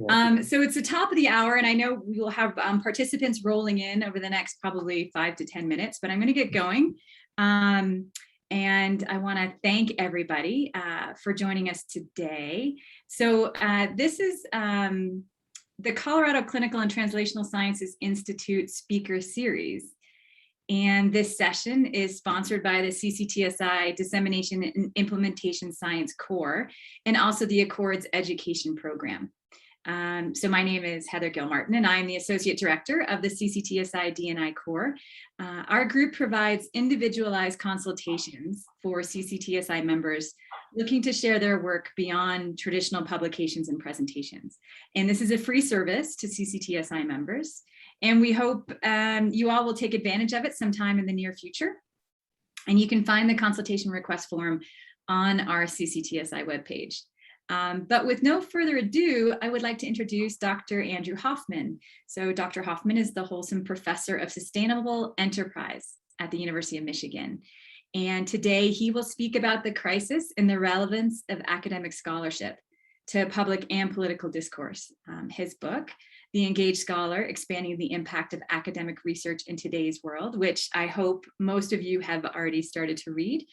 So it's the top of the hour, and I know we will have participants rolling in over the next probably 5 to 10 minutes, but I'm going to get going. And I want to thank everybody for joining us today. So this is the Colorado Clinical and Translational Sciences Institute Speaker Series. And this session is sponsored by the CCTSI Dissemination and Implementation Science Core, and also the Accords Education Program. So my name is Heather Gilmartin, and I'm the Associate Director of the CCTSI D&I Core. Our group provides individualized consultations for CCTSI members looking to share their work beyond traditional publications and presentations. And this is a free service to CCTSI members. And we hope you all will take advantage of it sometime in the near future. And you can find the consultation request form on our CCTSI webpage. But with no further ado, I would like to introduce Dr. Andrew Hoffman. So Dr. Hoffman is the Holcomb Professor of Sustainable Enterprise at the University of Michigan. And today he will speak about the crisis and the relevance of academic scholarship to public and political discourse. His book, The Engaged Scholar, Expanding the Impact of Academic Research in Today's World, which I hope most of you have already started to read,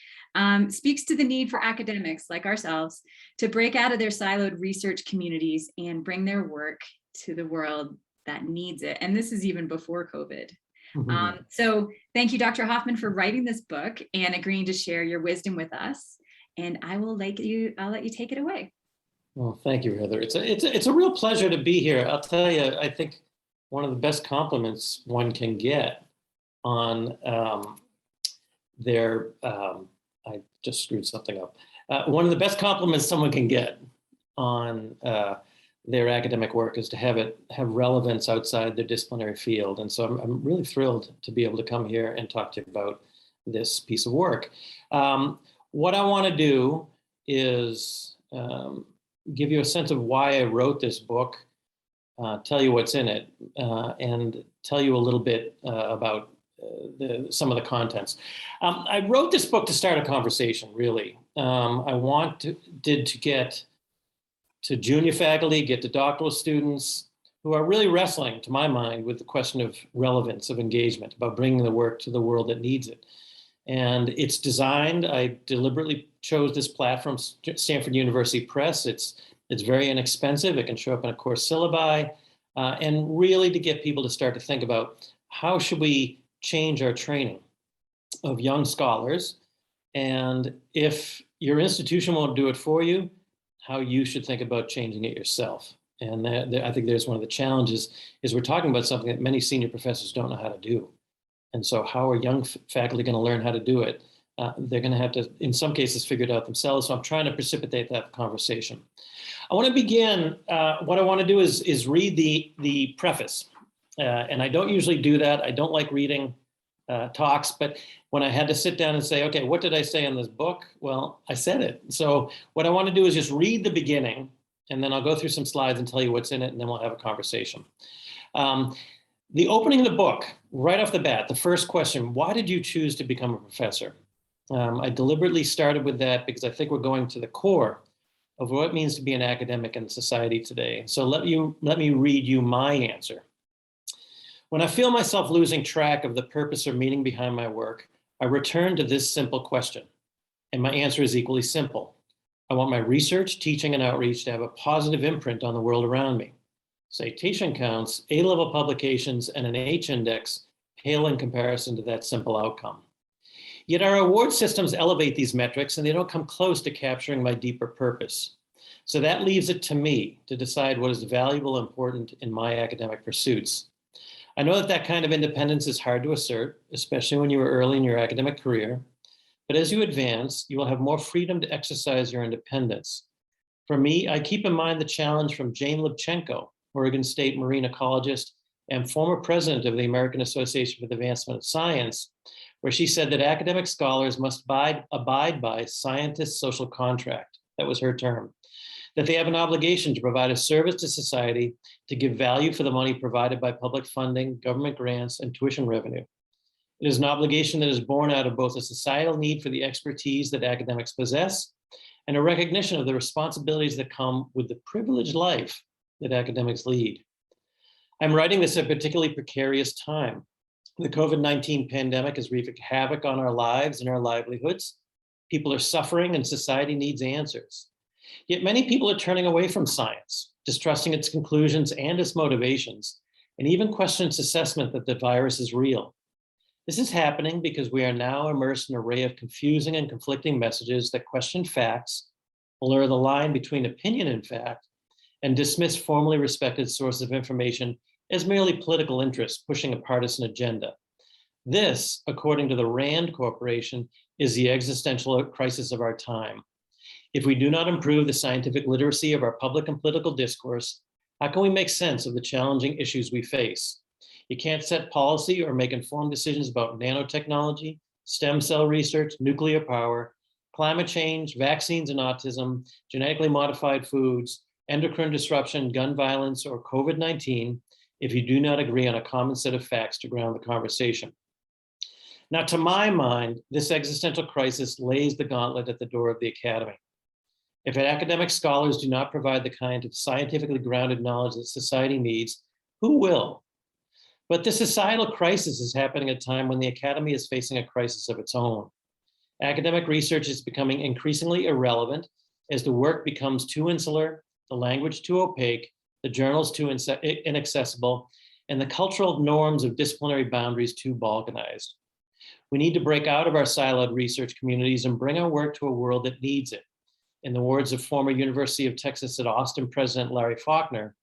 speaks to the need for academics like ourselves to break out of their siloed research communities and bring their work to the world that needs it. And this is even before COVID. So thank you, Dr. Hoffman, for writing this book and agreeing to share your wisdom with us. And I'll let you take it away. Well, thank you, Heather. It's a real pleasure to be here. I'll tell you, I think one of the best compliments one can get on I just screwed something up. One of the best compliments someone can get on their academic work is to have relevance outside their disciplinary field. And so I'm really thrilled to be able to come here and talk to you about this piece of work. What I want to do is give you a sense of why I wrote this book, tell you what's in it, and tell you a little bit about some of the contents. I wrote this book to start a conversation, really. I wanted to get to junior faculty, get to doctoral students who are really wrestling, to my mind, with the question of relevance, of engagement, about bringing the work to the world that needs it. And it's designed, I deliberately chose this platform, Stanford University Press. It's very inexpensive. It can show up in a course syllabi, and really to get people to start to think about how should we change our training of young scholars, and if your institution won't do it for you, how you should think about changing it yourself. And I think there's one of the challenges is we're talking about something that many senior professors don't know how to do. And so how are young faculty going to learn how to do it? They're going to have to, in some cases, figure it out themselves. So I'm trying to precipitate that conversation. I want to begin, what I want to do is read the preface. And I don't usually do that. I don't like reading talks, but when I had to sit down and say, okay, what did I say in this book? Well, I said it. So what I want to do is just read the beginning, and then I'll go through some slides and tell you what's in it, and then we'll have a conversation. The opening of the book, right off the bat, the first question, why did you choose to become a professor? I deliberately started with that because I think we're going to the core of what it means to be an academic in society today. So let me read you my answer. When I feel myself losing track of the purpose or meaning behind my work, I return to this simple question. And my answer is equally simple. I want my research, teaching, and outreach to have a positive imprint on the world around me. Citation counts, A-level publications, and an H-index pale in comparison to that simple outcome. Yet our award systems elevate these metrics, and they don't come close to capturing my deeper purpose. So that leaves it to me to decide what is valuable and important in my academic pursuits. I know that kind of independence is hard to assert, especially when you are early in your academic career. But as you advance, you will have more freedom to exercise your independence. For me, I keep in mind the challenge from Jane Lubchenco, Oregon State marine ecologist and former president of the American Association for the Advancement of Science, where she said that academic scholars must abide by scientists' social contract. That was her term. That they have an obligation to provide a service to society, to give value for the money provided by public funding, government grants, and tuition revenue. It is an obligation that is born out of both a societal need for the expertise that academics possess and a recognition of the responsibilities that come with the privileged life that academics lead. I'm writing this at a particularly precarious time. The COVID-19 pandemic has wreaked havoc on our lives and our livelihoods. People are suffering and society needs answers. Yet many people are turning away from science, distrusting its conclusions and its motivations, and even question its assessment that the virus is real. This is happening because we are now immersed in an array of confusing and conflicting messages that question facts, blur the line between opinion and fact, and dismiss formally respected sources of information as merely political interests pushing a partisan agenda. This, according to the Rand Corporation, is the existential crisis of our time. If we do not improve the scientific literacy of our public and political discourse, how can we make sense of the challenging issues we face? You can't set policy or make informed decisions about nanotechnology, stem cell research, nuclear power, climate change, vaccines and autism, genetically modified foods, endocrine disruption, gun violence, or COVID-19 if you do not agree on a common set of facts to ground the conversation. Now, to my mind, this existential crisis lays the gauntlet at the door of the academy. If academic scholars do not provide the kind of scientifically grounded knowledge that society needs, who will? But this societal crisis is happening at a time when the academy is facing a crisis of its own. Academic research is becoming increasingly irrelevant as the work becomes too insular, the language too opaque, the journals too inaccessible, and the cultural norms of disciplinary boundaries too balkanized. We need to break out of our siloed research communities and bring our work to a world that needs it. In the words of former University of Texas at Austin President Larry Faulkner,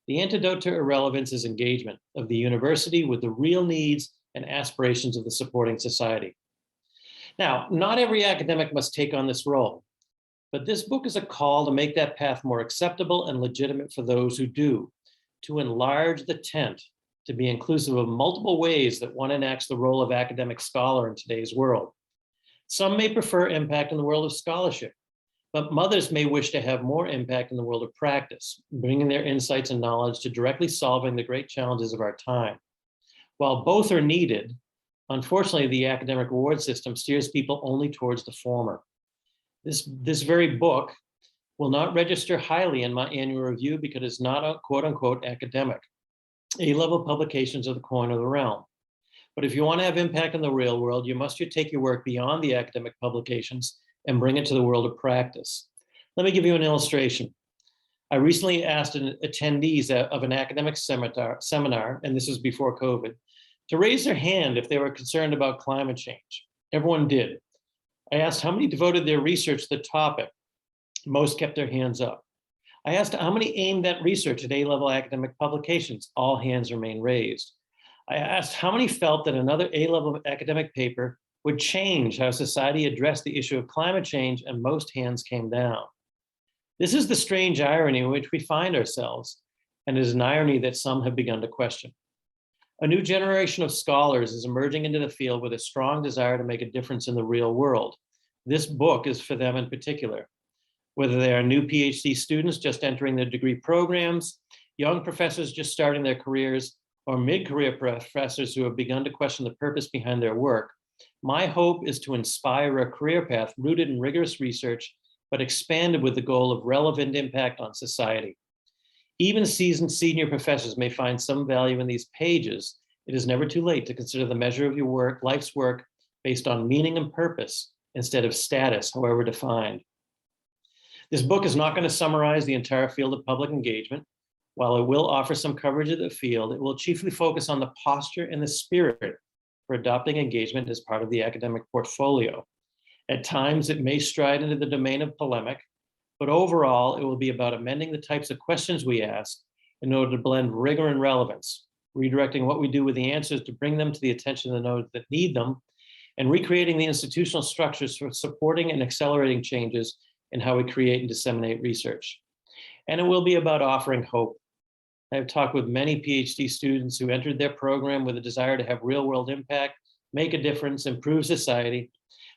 the antidote to irrelevance is engagement of the university with the real needs and aspirations of the supporting society. Now, not every academic must take on this role, but this book is a call to make that path more acceptable and legitimate for those who do, to enlarge the tent, to be inclusive of multiple ways that one enacts the role of academic scholar in today's world. Some may prefer impact in the world of scholarship, but mothers may wish to have more impact in the world of practice, bringing their insights and knowledge to directly solving the great challenges of our time. While both are needed, unfortunately, the academic reward system steers people only towards the former. This very book will not register highly in my annual review because it's not a quote unquote academic. A-level publications are the coin of the realm. But if you want to have impact in the real world, you must take your work beyond the academic publications and bring it to the world of practice. Let me give you an illustration. I recently asked attendees of an academic seminar, and this was before COVID, to raise their hand if they were concerned about climate change. Everyone did. I asked how many devoted their research to the topic. Most kept their hands up. I asked how many aimed that research at A-level academic publications. All hands remained raised. I asked how many felt that another A-level academic paper would change how society addressed the issue of climate change, and most hands came down. This is the strange irony in which we find ourselves, and it is an irony that some have begun to question. A new generation of scholars is emerging into the field with a strong desire to make a difference in the real world. This book is for them in particular. Whether they are new PhD students just entering their degree programs, young professors just starting their careers, or mid-career professors who have begun to question the purpose behind their work, my hope is to inspire a career path rooted in rigorous research, but expanded with the goal of relevant impact on society. Even seasoned senior professors may find some value in these pages. It is never too late to consider the measure of your work, life's work, based on meaning and purpose instead of status, however defined. This book is not going to summarize the entire field of public engagement. While it will offer some coverage of the field, it will chiefly focus on the posture and the spirit for adopting engagement as part of the academic portfolio. At times, it may stride into the domain of polemic, but overall, it will be about amending the types of questions we ask in order to blend rigor and relevance, redirecting what we do with the answers to bring them to the attention of those that need them, and recreating the institutional structures for supporting and accelerating changes in how we create and disseminate research. And it will be about offering hope. I have talked with many PhD students who entered their program with a desire to have real-world impact, make a difference, improve society,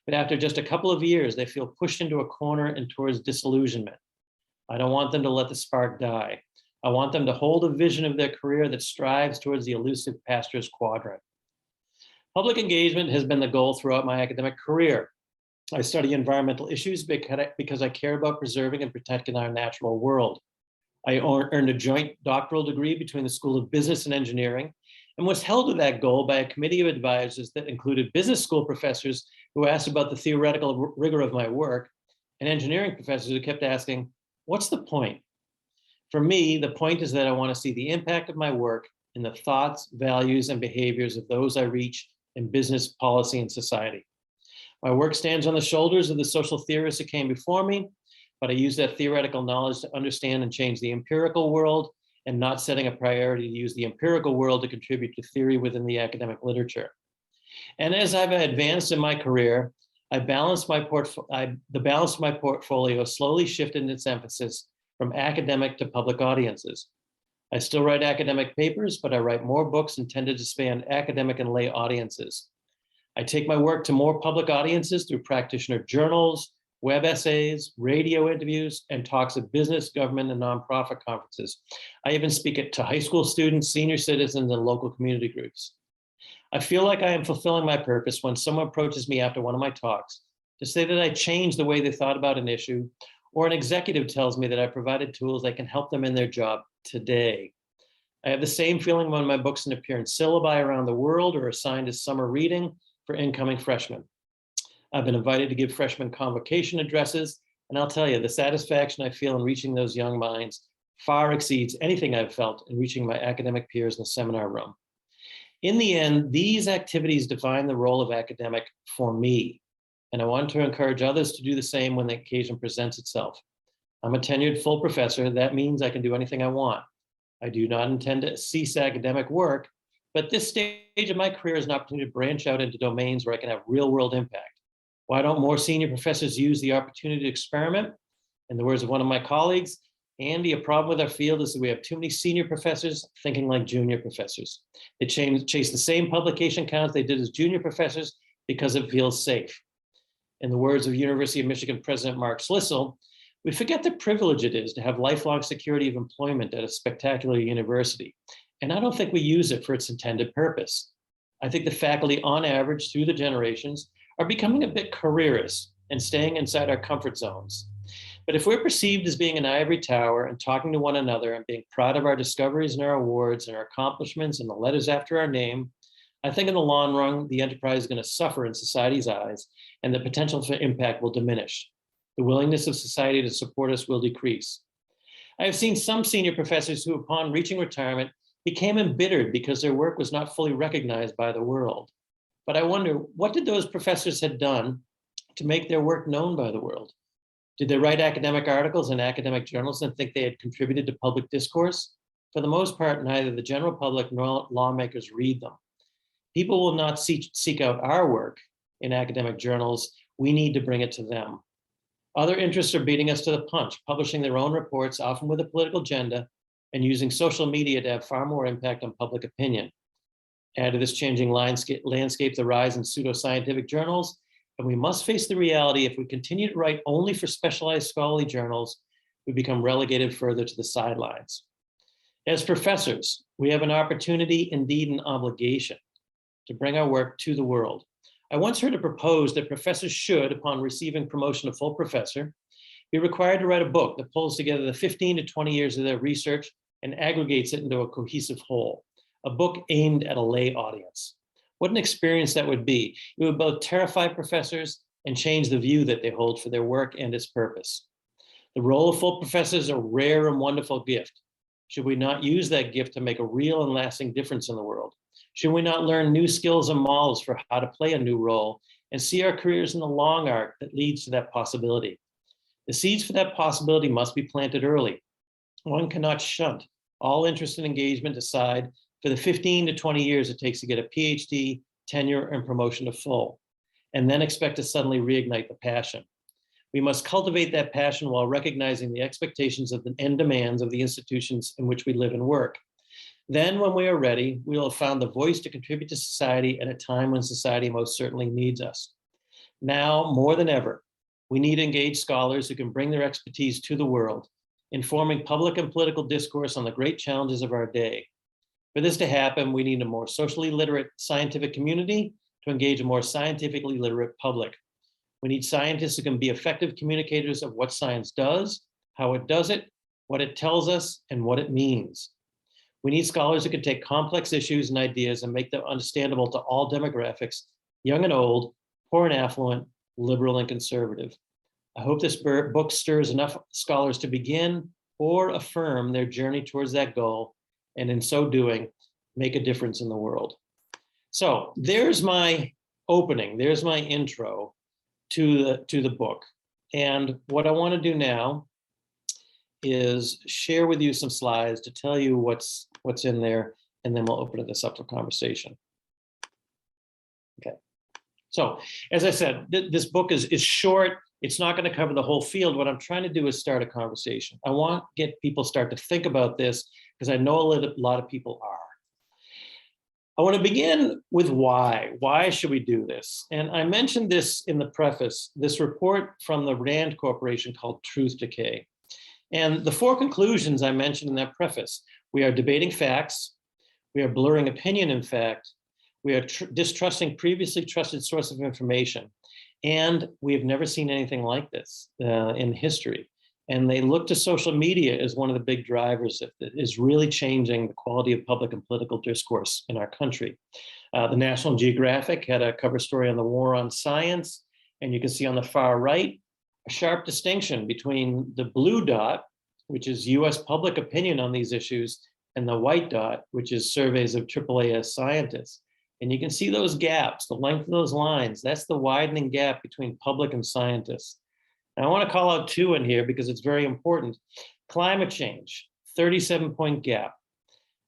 but after just a couple of years, they feel pushed into a corner and towards disillusionment. I don't want them to let the spark die. I want them to hold a vision of their career that strives towards the elusive pastor's quadrant. Public engagement has been the goal throughout my academic career. I study environmental issues because I care about preserving and protecting our natural world. I earned a joint doctoral degree between the School of Business and Engineering and was held to that goal by a committee of advisors that included business school professors who asked about the theoretical rigor of my work and engineering professors who kept asking, what's the point? For me, the point is that I want to see the impact of my work in the thoughts, values, and behaviors of those I reach in business, policy, and society. My work stands on the shoulders of the social theorists that came before me, but I use that theoretical knowledge to understand and change the empirical world, and not setting a priority to use the empirical world to contribute to theory within the academic literature. And as I've advanced in my career, the balance of my portfolio slowly shifted in its emphasis from academic to public audiences. I still write academic papers, but I write more books intended to span academic and lay audiences. I take my work to more public audiences through practitioner journals, web essays, radio interviews, and talks at business, government, and nonprofit conferences. I even speak to high school students, senior citizens, and local community groups. I feel like I am fulfilling my purpose when someone approaches me after one of my talks to say that I changed the way they thought about an issue, or an executive tells me that I provided tools that can help them in their job today. I have the same feeling when my books appear in syllabi around the world or assigned as summer reading for incoming freshmen. I've been invited to give freshman convocation addresses, and I'll tell you, the satisfaction I feel in reaching those young minds far exceeds anything I've felt in reaching my academic peers in the seminar room. In the end, these activities define the role of academic for me, and I want to encourage others to do the same when the occasion presents itself. I'm a tenured full professor. That means I can do anything I want. I do not intend to cease academic work, but this stage of my career is an opportunity to branch out into domains where I can have real world impact. Why don't more senior professors use the opportunity to experiment? In the words of one of my colleagues, Andy, a problem with our field is that we have too many senior professors thinking like junior professors. They chase the same publication counts they did as junior professors because it feels safe. In the words of University of Michigan President Mark Schlissel, we forget the privilege it is to have lifelong security of employment at a spectacular university. And I don't think we use it for its intended purpose. I think the faculty on average through the generations are becoming a bit careerist and staying inside our comfort zones. But if we're perceived as being an ivory tower and talking to one another and being proud of our discoveries and our awards and our accomplishments and the letters after our name, I think in the long run, the enterprise is going to suffer in society's eyes and the potential for impact will diminish. The willingness of society to support us will decrease. I have seen some senior professors who, upon reaching retirement, became embittered because their work was not fully recognized by the world. But I wonder, what did those professors have done to make their work known by the world? Did they write academic articles in academic journals and think they had contributed to public discourse? For the most part, neither the general public nor lawmakers read them. People will not seek out our work in academic journals. We need to bring it to them. Other interests are beating us to the punch, publishing their own reports, often with a political agenda, and using social media to have far more impact on public opinion. Add to this changing landscape the rise in pseudoscientific journals, and we must face the reality if we continue to write only for specialized scholarly journals, we become relegated further to the sidelines. As professors, we have an opportunity, indeed an obligation, to bring our work to the world. I once heard it proposed that professors should, upon receiving promotion to full professor, be required to write a book that pulls together the 15 to 20 years of their research and aggregates it into a cohesive whole, a book aimed at a lay audience. What an experience that would be. It would both terrify professors and change the view that they hold for their work and its purpose. The role of full professors is a rare and wonderful gift. Should we not use that gift to make a real and lasting difference in the world? Should we not learn new skills and models for how to play a new role and see our careers in the long arc that leads to that possibility? The seeds for that possibility must be planted early. One cannot shunt all interest and engagement aside for the 15 to 20 years it takes to get a PhD, tenure, and promotion to full, and then expect to suddenly reignite the passion. We must cultivate that passion while recognizing the expectations of and demands of the institutions in which we live and work. Then, when we are ready, we will have found the voice to contribute to society at a time when society most certainly needs us. Now, more than ever, we need engaged scholars who can bring their expertise to the world, informing public and political discourse on the great challenges of our day. For this to happen, we need a more socially literate scientific community to engage a more scientifically literate public. We need scientists who can be effective communicators of what science does, how it does it, what it tells us, and what it means. We need scholars who can take complex issues and ideas and make them understandable to all demographics, young and old, poor and affluent, liberal and conservative. I hope this book stirs enough scholars to begin or affirm their journey towards that goal, and in so doing, make a difference in the world. So there's my opening, there's my intro to the book. And what I want to do now is share with you some slides to tell you what's in there, and then we'll open this up for conversation. Okay. So as I said, this book is short. It's not going to cover the whole field. What I'm trying to do is start a conversation. I want to get people start to think about this because I know a lot of people are. I want to begin with why. Why should we do this? And I mentioned this in the preface, this report from the Rand Corporation called Truth Decay. And the 4 conclusions I mentioned in that preface: we are debating facts, we are blurring opinion in fact, we are distrusting previously trusted source of information, and we have never seen anything like this in history. And they look to social media as one of the big drivers that is really changing the quality of public and political discourse in our country. The National Geographic had a cover story on the war on science, and you can see on the far right a sharp distinction between the blue dot, which is US public opinion on these issues, and the white dot, which is surveys of AAAS scientists. And you can see those gaps, the length of those lines. That's the widening gap between public and scientists. And I want to call out 2 in here because it's very important. Climate change, 37-point gap.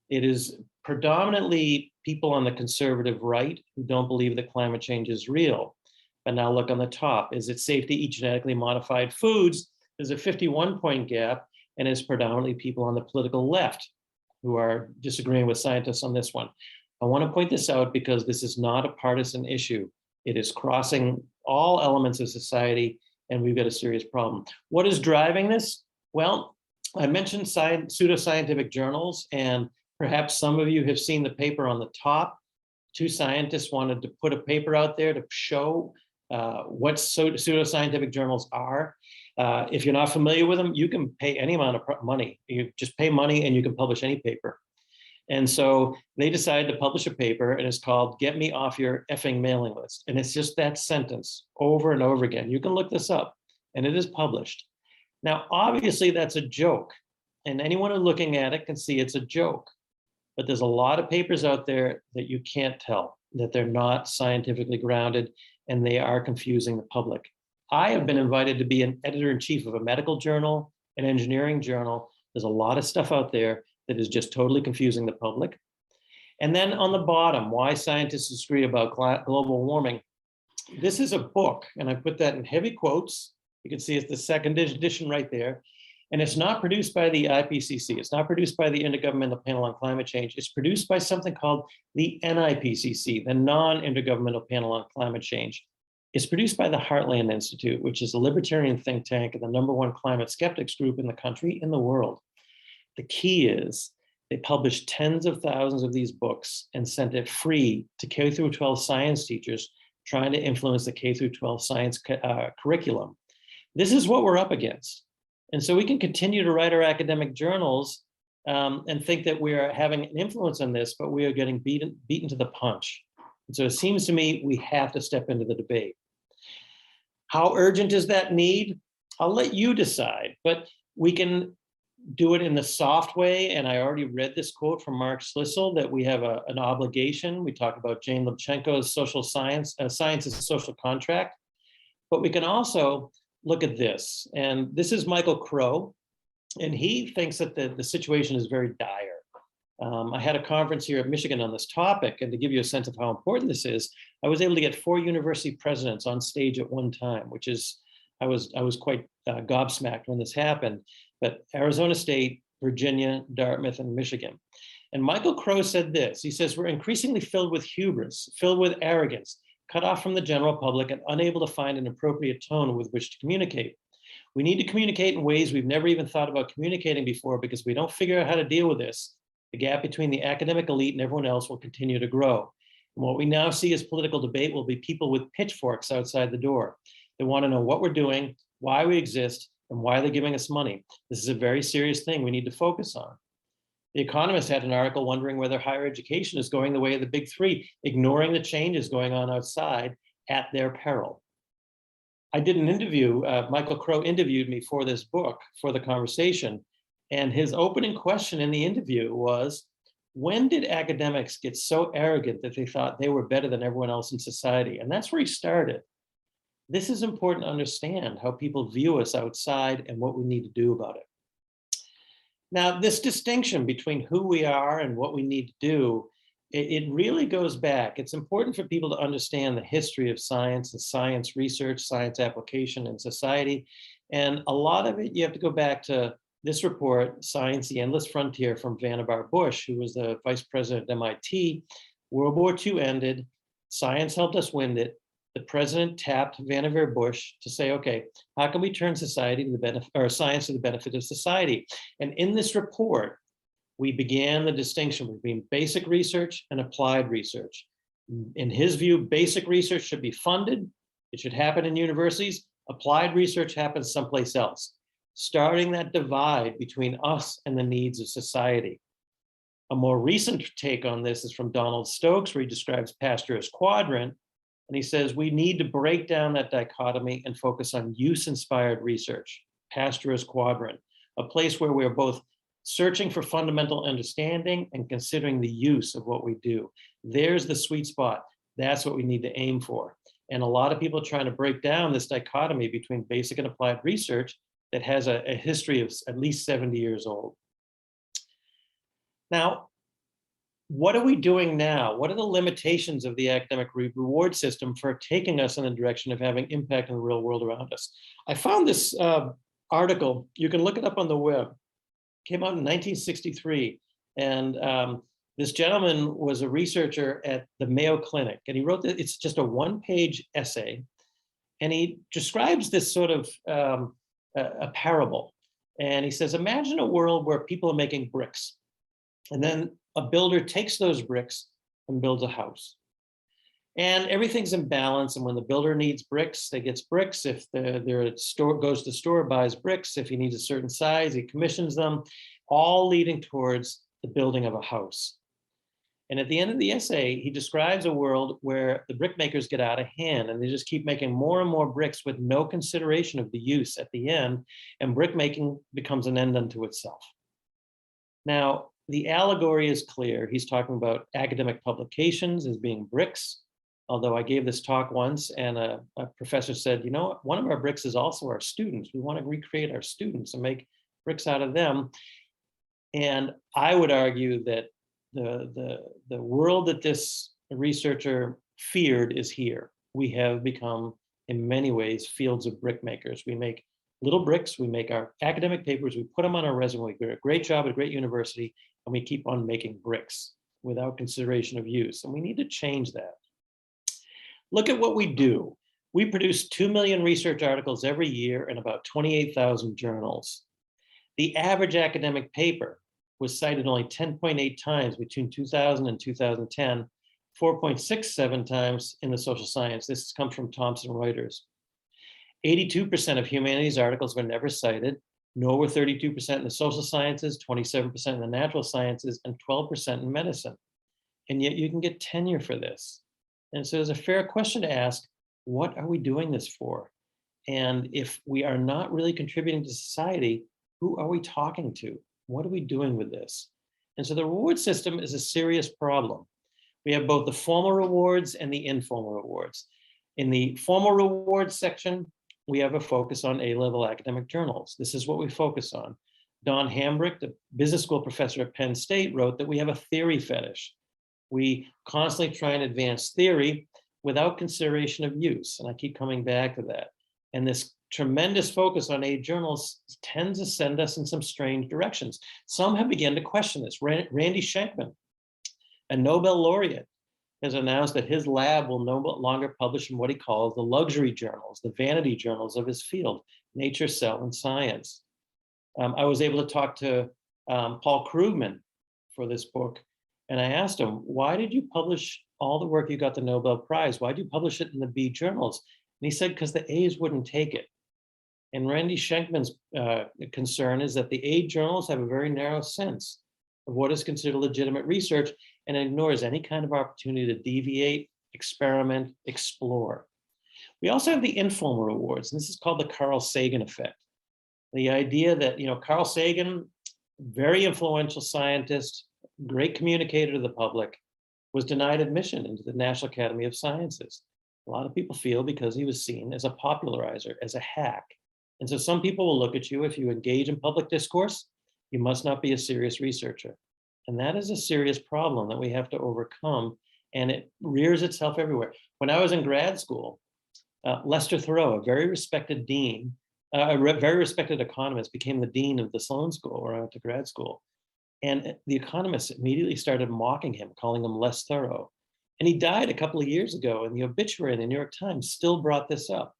It is predominantly people on the conservative right who don't believe that climate change is real. But now look on the top. Is it safe to eat genetically modified foods? There's a 51-point gap, and it's predominantly people on the political left who are disagreeing with scientists on this one. I want to point this out because this is not a partisan issue. It is crossing all elements of society, and we've got a serious problem. What is driving this? Well, I mentioned pseudoscientific journals, and perhaps some of you have seen the paper on the top. 2 scientists wanted to put a paper out there to show what pseudoscientific journals are. If you're not familiar with them, you can pay any amount of money. You just pay money and you can publish any paper. And so they decided to publish a paper, and it's called "Get Me Off Your Effing Mailing List." And it's just that sentence over and over again. You can look this up, and it is published. Now, obviously that's a joke, and anyone who's looking at it can see it's a joke. But there's a lot of papers out there that you can't tell, that they're not scientifically grounded, and they are confusing the public. I have been invited to be an editor-in-chief of a medical journal, an engineering journal. There's a lot of stuff out there that is just totally confusing the public. And then on the bottom, why scientists disagree about global warming. This is a book, and I put that in heavy quotes. You can see it's the second edition right there. And it's not produced by the IPCC. It's not produced by the Intergovernmental Panel on Climate Change. It's produced by something called the NIPCC, the Non-Intergovernmental Panel on Climate Change. It's produced by the Heartland Institute, which is a libertarian think tank and the #1 climate skeptics group in the country, in the world. The key is they published tens of thousands of these books and sent it free to K-12 science teachers trying to influence the K-12 science curriculum. This is what we're up against. And so we can continue to write our academic journals and think that we are having an influence on this, but we are getting beaten to the punch. And so it seems to me we have to step into the debate. How urgent is that need? I'll let you decide, but we can do it in the soft way. And I already read this quote from Mark Schlissel that we have an obligation. We talk about Jane Lubchenco's social science, science as a social contract, but we can also look at this. And this is Michael Crow, and he thinks that the situation is very dire. I had a conference here at Michigan on this topic, and to give you a sense of how important this is, I was able to get 4 university presidents on stage at one time, which is, I was quite gobsmacked when this happened, but Arizona State, Virginia, Dartmouth, and Michigan. And Michael Crow said this, he says, "We're increasingly filled with hubris, filled with arrogance, cut off from the general public and unable to find an appropriate tone with which to communicate. We need to communicate in ways we've never even thought about communicating before because we don't figure out how to deal with this. The gap between the academic elite and everyone else will continue to grow. And what we now see as political debate will be people with pitchforks outside the door. They want to know what we're doing, why we exist, And why are they giving us money? This is a very serious thing we need to focus on. The Economist had an article wondering whether higher education is going the way of the big three, ignoring the changes going on outside at their peril. I did an interview, Michael Crow interviewed me for this book, for the conversation, and his opening question in the interview was, when did academics get so arrogant that they thought they were better than everyone else in society? And that's where he started. This is important to understand how people view us outside and what we need to do about it. Now, this distinction between who we are and what we need to do, it really goes back. It's important for people to understand the history of science and science research, science application in society. And a lot of it, you have to go back to this report, Science, the Endless Frontier, from Vannevar Bush, who was the vice president at MIT. World War II ended. Science helped us win it. The president tapped Vannevar Bush to say, okay, how can we turn society to the benefit, or science to the benefit of society? And in this report, we began the distinction between basic research and applied research. In his view, basic research should be funded. It should happen in universities. Applied research happens someplace else, starting that divide between us and the needs of society. A more recent take on this is from Donald Stokes, where he describes Pasteur's quadrant. And he says, we need to break down that dichotomy and focus on use-inspired research, Pasteur's quadrant, a place where we're both searching for fundamental understanding and considering the use of what we do. There's the sweet spot. That's what we need to aim for. And a lot of people are trying to break down this dichotomy between basic and applied research that has a history of at least 70 years old. Now, what are we doing now? What are the limitations of the academic reward system for taking us in the direction of having impact in the real world around us? I found this article, you can look it up on the web, came out in 1963. And this gentleman was a researcher at the Mayo Clinic, and he wrote that it's just a one-page essay. And he describes this sort of a parable. And he says, imagine a world where people are making bricks. And then a builder takes those bricks and builds a house. And everything's in balance. And when the builder needs bricks, they gets bricks. If their store goes to the store, buys bricks. If he needs a certain size, he commissions them, all leading towards the building of a house. And at the end of the essay, he describes a world where the brick makers get out of hand and they just keep making more and more bricks with no consideration of the use at the end. And brick making becomes an end unto itself. Now, the allegory is clear. He's talking about academic publications as being bricks. Although I gave this talk once and a professor said, you know, one of our bricks is also our students. We want to recreate our students and make bricks out of them. And I would argue that the world that this researcher feared is here. We have become, in many ways, fields of brick makers. We make little bricks, we make our academic papers, we put them on our resume, we do a great job at a great university, and we keep on making bricks without consideration of use. And we need to change that. Look at what we do. We produce 2 million research articles every year in about 28,000 journals. The average academic paper was cited only 10.8 times between 2000 and 2010, 4.67 times in the social science. This comes from Thomson Reuters. 82% of humanities articles were never cited, nor were 32% in the social sciences, 27% in the natural sciences, and 12% in medicine. And yet you can get tenure for this. And so there's a fair question to ask, what are we doing this for? And if we are not really contributing to society, who are we talking to? What are we doing with this? And so the reward system is a serious problem. We have both the formal rewards and the informal rewards. In the formal rewards section, we have a focus on A-level academic journals. This is what we focus on. Don Hambrick, the business school professor at Penn State, wrote that we have a theory fetish. We constantly try and advance theory without consideration of use. And I keep coming back to that. And this tremendous focus on A journals tends to send us in some strange directions. Some have begun to question this. Randy Schenkman, a Nobel laureate, has announced that his lab will no longer publish in what he calls the luxury journals, the vanity journals of his field, Nature, Cell, and Science. I was able to talk to Paul Krugman for this book, and I asked him, why did you publish all the work you got the Nobel Prize? Why did you publish it in the B journals? And he said, because the A's wouldn't take it. And Randy Schenkman's concern is that the aid journals have a very narrow sense of what is considered legitimate research and ignores any kind of opportunity to deviate, experiment, explore. We also have the informal rewards, and this is called the Carl Sagan effect. The idea that, Carl Sagan, very influential scientist, great communicator to the public, was denied admission into the National Academy of Sciences. A lot of people feel because he was seen as a popularizer, as a hack. And so some people will look at you, if you engage in public discourse, you must not be a serious researcher. And that is a serious problem that we have to overcome, and it rears itself everywhere. When I was in grad school, Lester Thoreau, a very respected dean, very respected economist, became the dean of the Sloan School where I went to grad school. And the economists immediately started mocking him, calling him less thorough. And he died a couple of years ago, and the obituary in the New York Times still brought this up.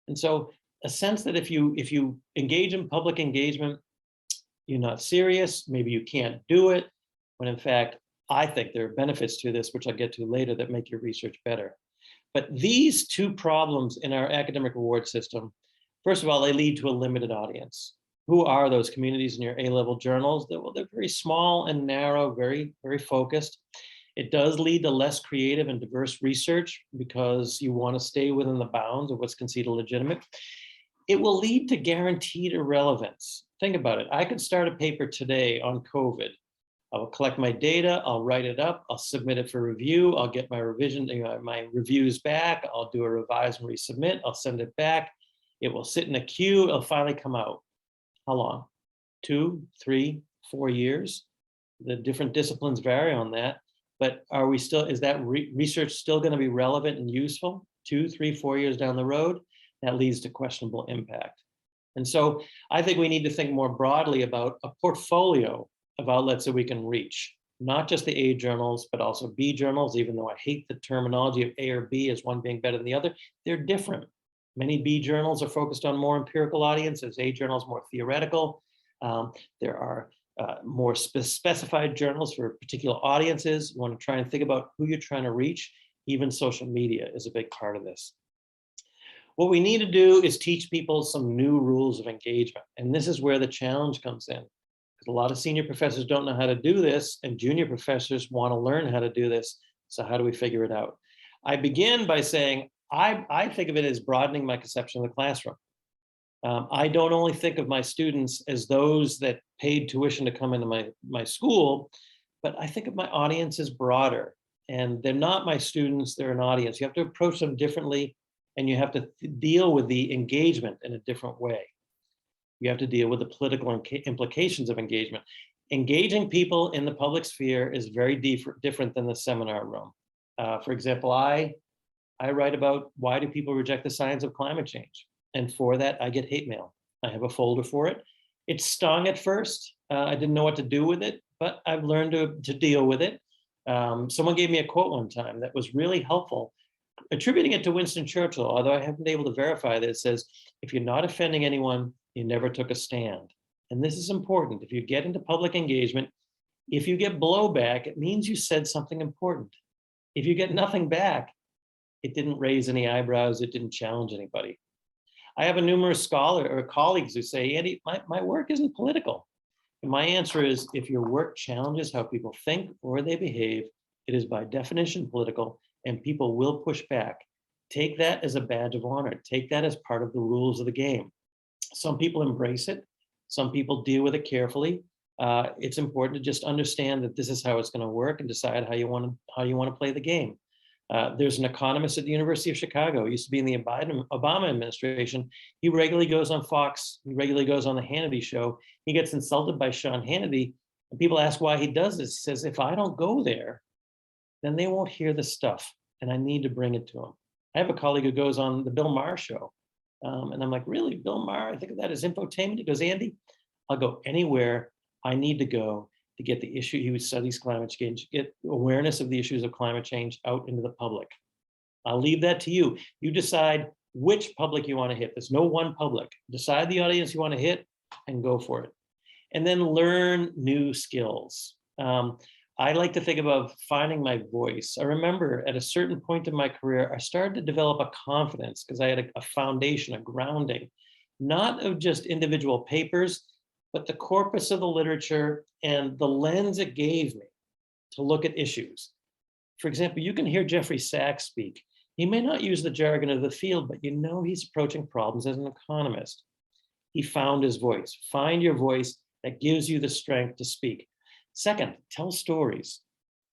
And so a sense that if you engage in public engagement, you're not serious, maybe you can't do it, when in fact, I think there are benefits to this, which I'll get to later, that make your research better. But these two problems in our academic reward system, first of all, they lead to a limited audience. Who are those communities in your A-level journals? They're very small and narrow, very, very focused. It does lead to less creative and diverse research because you want to stay within the bounds of what's considered legitimate. It will lead to guaranteed irrelevance. Think about it. I could start a paper today on COVID. I will collect my data, I'll write it up, I'll submit it for review, I'll get my revision, my reviews back, I'll do a revise and resubmit, I'll send it back. It will sit in a queue, it'll finally come out. How long? 2, 3, 4 years? The different disciplines vary on that, but is that research still going to be relevant and useful 2, 3, 4 years down the road? That leads to questionable impact. And so I think we need to think more broadly about a portfolio of outlets that we can reach, not just the A journals, but also B journals, even though I hate the terminology of A or B as one being better than the other. They're different. Many B journals are focused on more empirical audiences, A journals more theoretical. There are more specified journals for particular audiences. You want to try and think about who you're trying to reach. Even social media is a big part of this. What we need to do is teach people some new rules of engagement. And this is where the challenge comes in. Because a lot of senior professors don't know how to do this, and junior professors want to learn how to do this. So how do we figure it out? I begin by saying, I think of it as broadening my conception of the classroom. I don't only think of my students as those that paid tuition to come into my school, but I think of my audience as broader. And they're not my students, they're an audience. You have to approach them differently, and you have to deal with the engagement in a different way. You have to deal with the political implications of engagement. Engaging people in the public sphere is very different than the seminar room. For example, I write about why do people reject the science of climate change? And for that, I get hate mail. I have a folder for it. It stung at first. I didn't know what to do with it, but I've learned to deal with it. Someone gave me a quote one time that was really helpful, attributing it to Winston Churchill, although I haven't been able to verify that. It says, if you're not offending anyone, you never took a stand. And this is important. If you get into public engagement, if you get blowback, it means you said something important. If you get nothing back, it didn't raise any eyebrows, it didn't challenge anybody. I have a numerous colleagues who say, Andy, my work isn't political. And my answer is, if your work challenges how people think or they behave, it is by definition political, and people will push back. Take that as a badge of honor. Take that as part of the rules of the game. Some people embrace it. Some people deal with it carefully. It's important to just understand that this is how it's going to work and decide how you want to play the game. There's an economist at the University of Chicago, used to be in the Obama administration. He regularly goes on Fox. He regularly goes on the Hannity show. He gets insulted by Sean Hannity, and people ask why he does this. He says, if I don't go there, then they won't hear the stuff, and I need to bring it to them. I have a colleague who goes on the Bill Maher show, and I'm like, really, Bill Maher? I think of that as infotainment. He goes, Andy, I'll go anywhere I need to go to get the issue. He studies climate change, get awareness of the issues of climate change out into the public. I'll leave that to you. You decide which public you want to hit. There's no one public. Decide the audience you want to hit and go for it. And then learn new skills. I like to think about finding my voice. I remember at a certain point in my career, I started to develop a confidence because I had a foundation, a grounding not of just individual papers, but the corpus of the literature and the lens it gave me to look at issues. For example, you can hear Jeffrey Sachs speak. He may not use the jargon of the field, but you know he's approaching problems as an economist. He found his voice. Find your voice that gives you the strength to speak. Second, tell stories.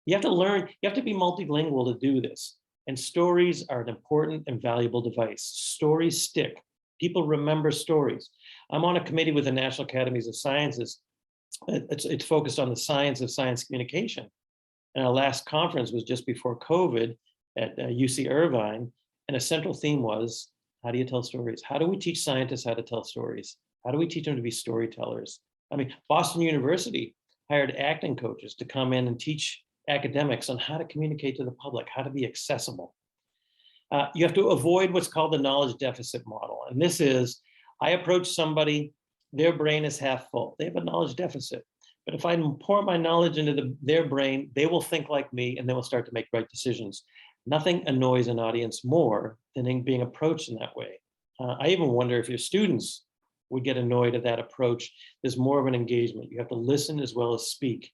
You have to learn, you have to be multilingual to do this. And stories are an important and valuable device. Stories stick. People remember stories. I'm on a committee with the National Academies of Sciences. It's focused on the science of science communication. And our last conference was just before COVID at UC Irvine. And a central theme was, how do you tell stories? How do we teach scientists how to tell stories? How do we teach them to be storytellers? I mean, Boston University hired acting coaches to come in and teach academics on how to communicate to the public, how to be accessible. You have to avoid what's called the knowledge deficit model. And this is, I approach somebody, their brain is half full. They have a knowledge deficit. But if I pour my knowledge into their brain, they will think like me and they will start to make right decisions. Nothing annoys an audience more than being approached in that way. I even wonder if your students would get annoyed at that approach. There's more of an engagement. You have to listen as well as speak.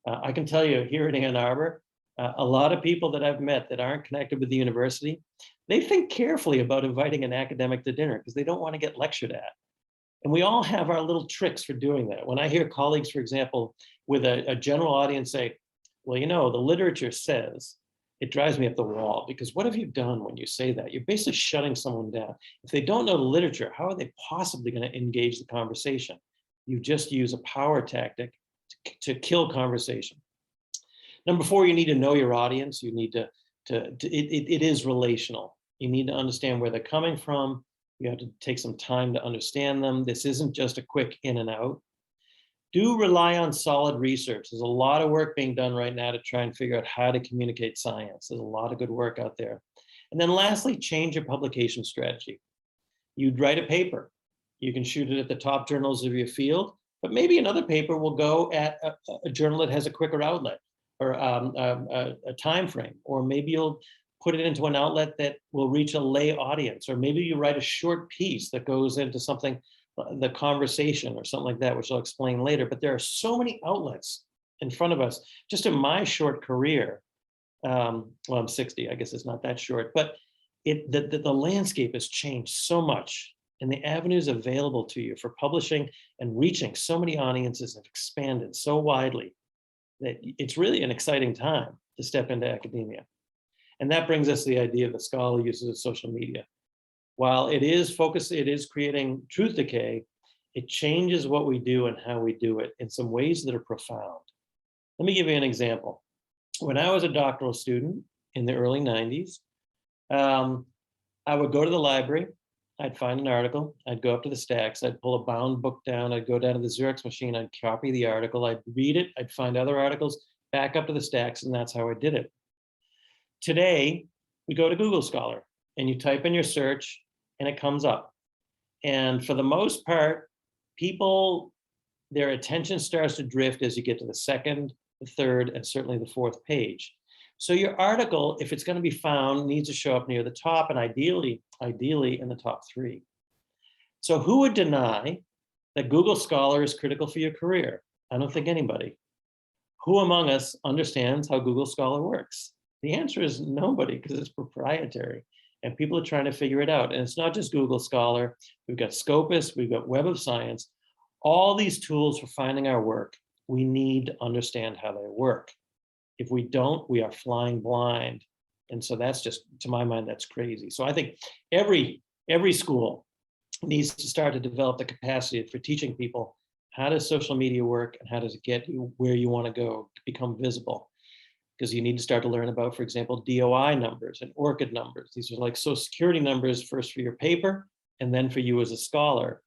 I can tell you here at Ann Arbor, a lot of people that I've met that aren't connected with the university, they think carefully about inviting an academic to dinner because they don't want to get lectured at. And we all have our little tricks for doing that. When I hear colleagues, for example, with a general audience say, well, you know, the literature says, it drives me up the wall, because what have you done when you say that? You're basically shutting someone down. If they don't know the literature, how are they possibly going to engage the conversation? You just use a power tactic to kill conversation. Number 4, you need to know your audience. You need it is relational. You need to understand where they're coming from. You have to take some time to understand them. This isn't just a quick in and out. Do rely on solid research. There's a lot of work being done right now to try and figure out how to communicate science. There's a lot of good work out there. And then lastly, change your publication strategy. You'd write a paper. You can shoot it at the top journals of your field, but maybe another paper will go at a journal that has a quicker outlet or a time frame, or maybe you'll put it into an outlet that will reach a lay audience, or maybe you write a short piece that goes into something, the conversation or something like that, which I'll explain later. But there are so many outlets in front of us. Just in my short career, well, I'm 60, I guess it's not that short, but the landscape has changed so much, and the avenues available to you for publishing and reaching so many audiences have expanded so widely that it's really an exciting time to step into academia. And that brings us to the idea of the scholarly uses of social media. While it is focused, it is creating truth decay, it changes what we do and how we do it in some ways that are profound. Let me give you an example. When I was a doctoral student in the early 90s, I would go to the library, I'd find an article, I'd go up to the stacks, I'd pull a bound book down, I'd go down to the Xerox machine, I'd copy the article, I'd read it, I'd find other articles, back up to the stacks, and that's how I did it. Today, we go to Google Scholar and you type in your search and it comes up. And for the most part, people, their attention starts to drift as you get to the second, the third, and certainly the fourth page. So your article, if it's going to be found, needs to show up near the top, and ideally in the top 3. So who would deny that Google Scholar is critical for your career? I don't think anybody. Who among us understands how Google Scholar works? The answer is nobody, because it's proprietary and people are trying to figure it out. And it's not just Google Scholar. We've got Scopus, we've got Web of Science, all these tools for finding our work. We need to understand how they work. If we don't, we are flying blind. And so that's just, to my mind, that's crazy. So I think every school needs to start to develop the capacity for teaching people how does social media work and how does it get you where you want to go, to become visible. Because you need to start to learn about, for example, DOI numbers and ORCID numbers. These are like social security numbers, first for your paper and then for you as a scholar.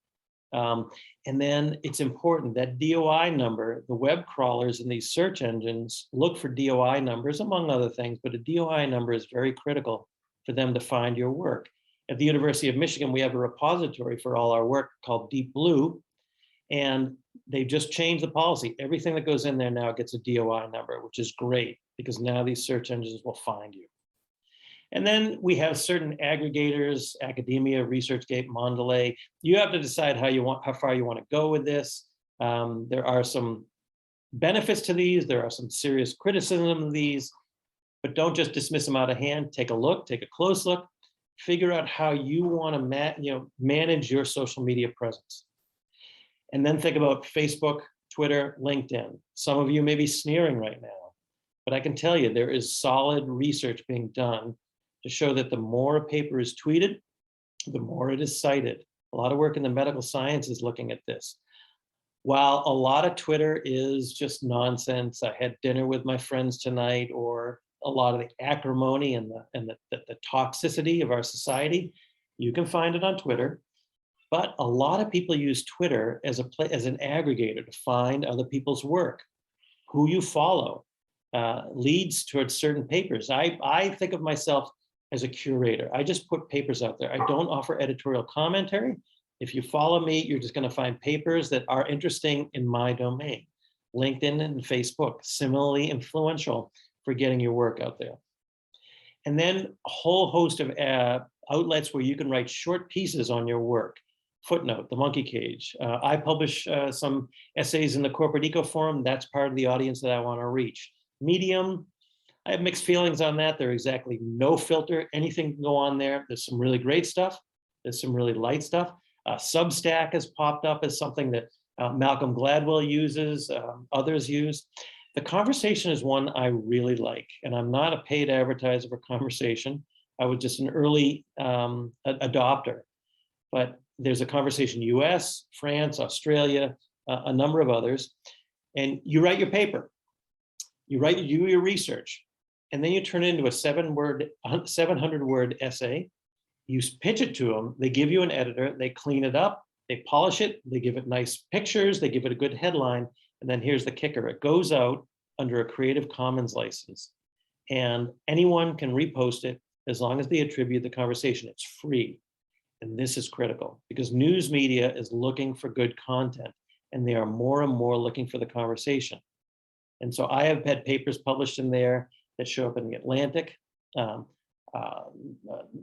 And then it's important that DOI number, the web crawlers and these search engines look for DOI numbers, among other things, but a DOI number is very critical for them to find your work. At the University of Michigan, we have a repository for all our work called Deep Blue, and they've just changed the policy. Everything that goes in there now gets a DOI number, which is great, because now these search engines will find you. And then we have certain aggregators, academia, ResearchGate, Mondelez. You have to decide how far you want to go with this. There are some benefits to these. There are some serious criticism of these, but don't just dismiss them out of hand. Take a look, take a close look, figure out how you want to manage your social media presence. And then think about Facebook, Twitter, LinkedIn. Some of you may be sneering right now, but I can tell you there is solid research being done to show that the more a paper is tweeted, the more it is cited. A lot of work in the medical science is looking at this. While a lot of Twitter is just nonsense, I had dinner with my friends tonight, or a lot of the acrimony and the toxicity of our society, you can find it on Twitter. But a lot of people use Twitter as an aggregator to find other people's work. Who you follow leads towards certain papers. I think of myself as a curator. I just put papers out there. I don't offer editorial commentary. If you follow me, you're just going to find papers that are interesting in my domain. LinkedIn and Facebook, similarly influential for getting your work out there. And then a whole host of outlets where you can write short pieces on your work. Footnote, the monkey cage. I publish some essays in the Corporate Eco Forum. That's part of the audience that I want to reach. Medium, I have mixed feelings on that. There's exactly no filter. Anything can go on there. There's some really great stuff. There's some really light stuff. Substack has popped up as something that Malcolm Gladwell uses, others use. The Conversation is one I really like, and I'm not a paid advertiser for Conversation. I was just an early adopter, but there's a Conversation US, France, Australia, a number of others, and you write your paper, you do your research, and then you turn it into a 700-word essay. You pitch it to them, they give you an editor, they clean it up, they polish it, they give it nice pictures, they give it a good headline, and then here's the kicker. It goes out under a Creative Commons license, and anyone can repost it as long as they attribute the conversation. It's free, and this is critical because news media is looking for good content, and they are more and more looking for the conversation. And so I have had papers published in there that show up in the Atlantic,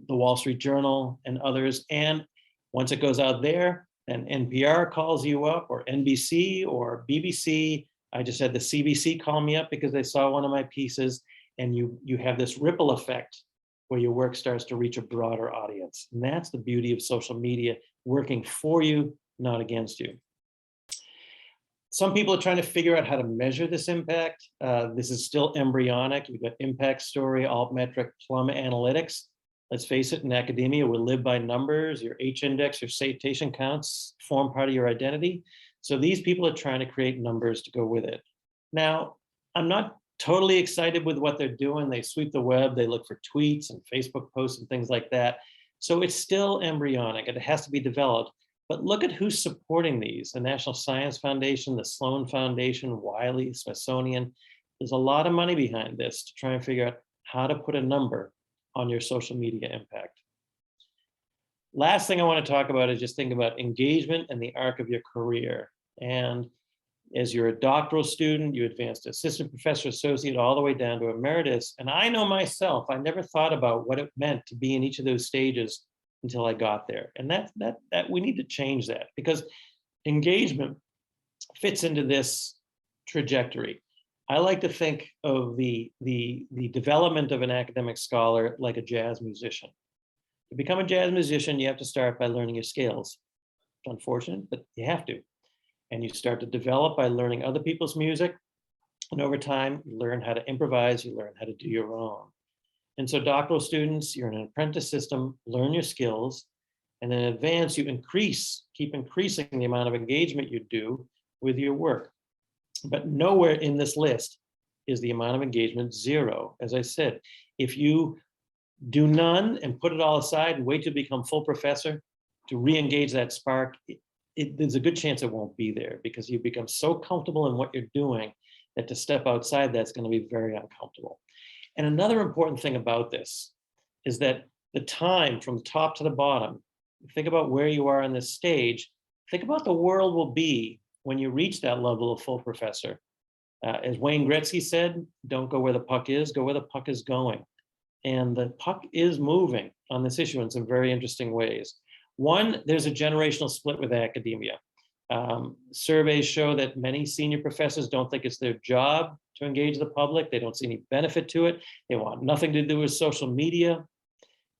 the Wall Street Journal, and others. And once it goes out there, then NPR calls you up, or NBC or BBC. I just had the CBC call me up because they saw one of my pieces, and you have this ripple effect where your work starts to reach a broader audience. And that's the beauty of social media, working for you, not against you. Some people are trying to figure out how to measure this impact. This is still embryonic. You've got impact story, altmetric, plum analytics. Let's face it, in academia, we live by numbers. Your H-index, your citation counts form part of your identity. So these people are trying to create numbers to go with it. Now, I'm not totally excited with what they're doing. They sweep the web, they look for tweets and Facebook posts and things like that. So it's still embryonic and it has to be developed. But look at who's supporting these: the National Science Foundation, the Sloan Foundation, Wiley, Smithsonian. There's a lot of money behind this to try and figure out how to put a number on your social media impact. Last thing I want to talk about is just think about engagement and the arc of your career. And as you're a doctoral student, you advance to assistant professor, associate, all the way down to emeritus. And I know myself, I never thought about what it meant to be in each of those stages until I got there. And that we need to change that, because engagement fits into this trajectory. I like to think of the development of an academic scholar like a jazz musician. To become a jazz musician, you have to start by learning your scales. It's unfortunate, but you have to. And you start to develop by learning other people's music. And over time, you learn how to improvise, you learn how to do your own. And so doctoral students, you're in an apprentice system, learn your skills, and then in advance, you keep increasing the amount of engagement you do with your work. But nowhere in this list is the amount of engagement zero. As I said, if you do none and put it all aside and wait to become full professor to re-engage that spark, there's a good chance it won't be there, because you become so comfortable in what you're doing that to step outside that's going to be very uncomfortable. And another important thing about this is that the time from the top to the bottom, think about where you are on this stage, think about the world will be when you reach that level of full professor. As Wayne Gretzky said, don't go where the puck is, go where the puck is going. And the puck is moving on this issue in some very interesting ways. One, there's a generational split with academia. Surveys show that many senior professors don't think it's their job to engage the public. They don't see any benefit to it. They want nothing to do with social media.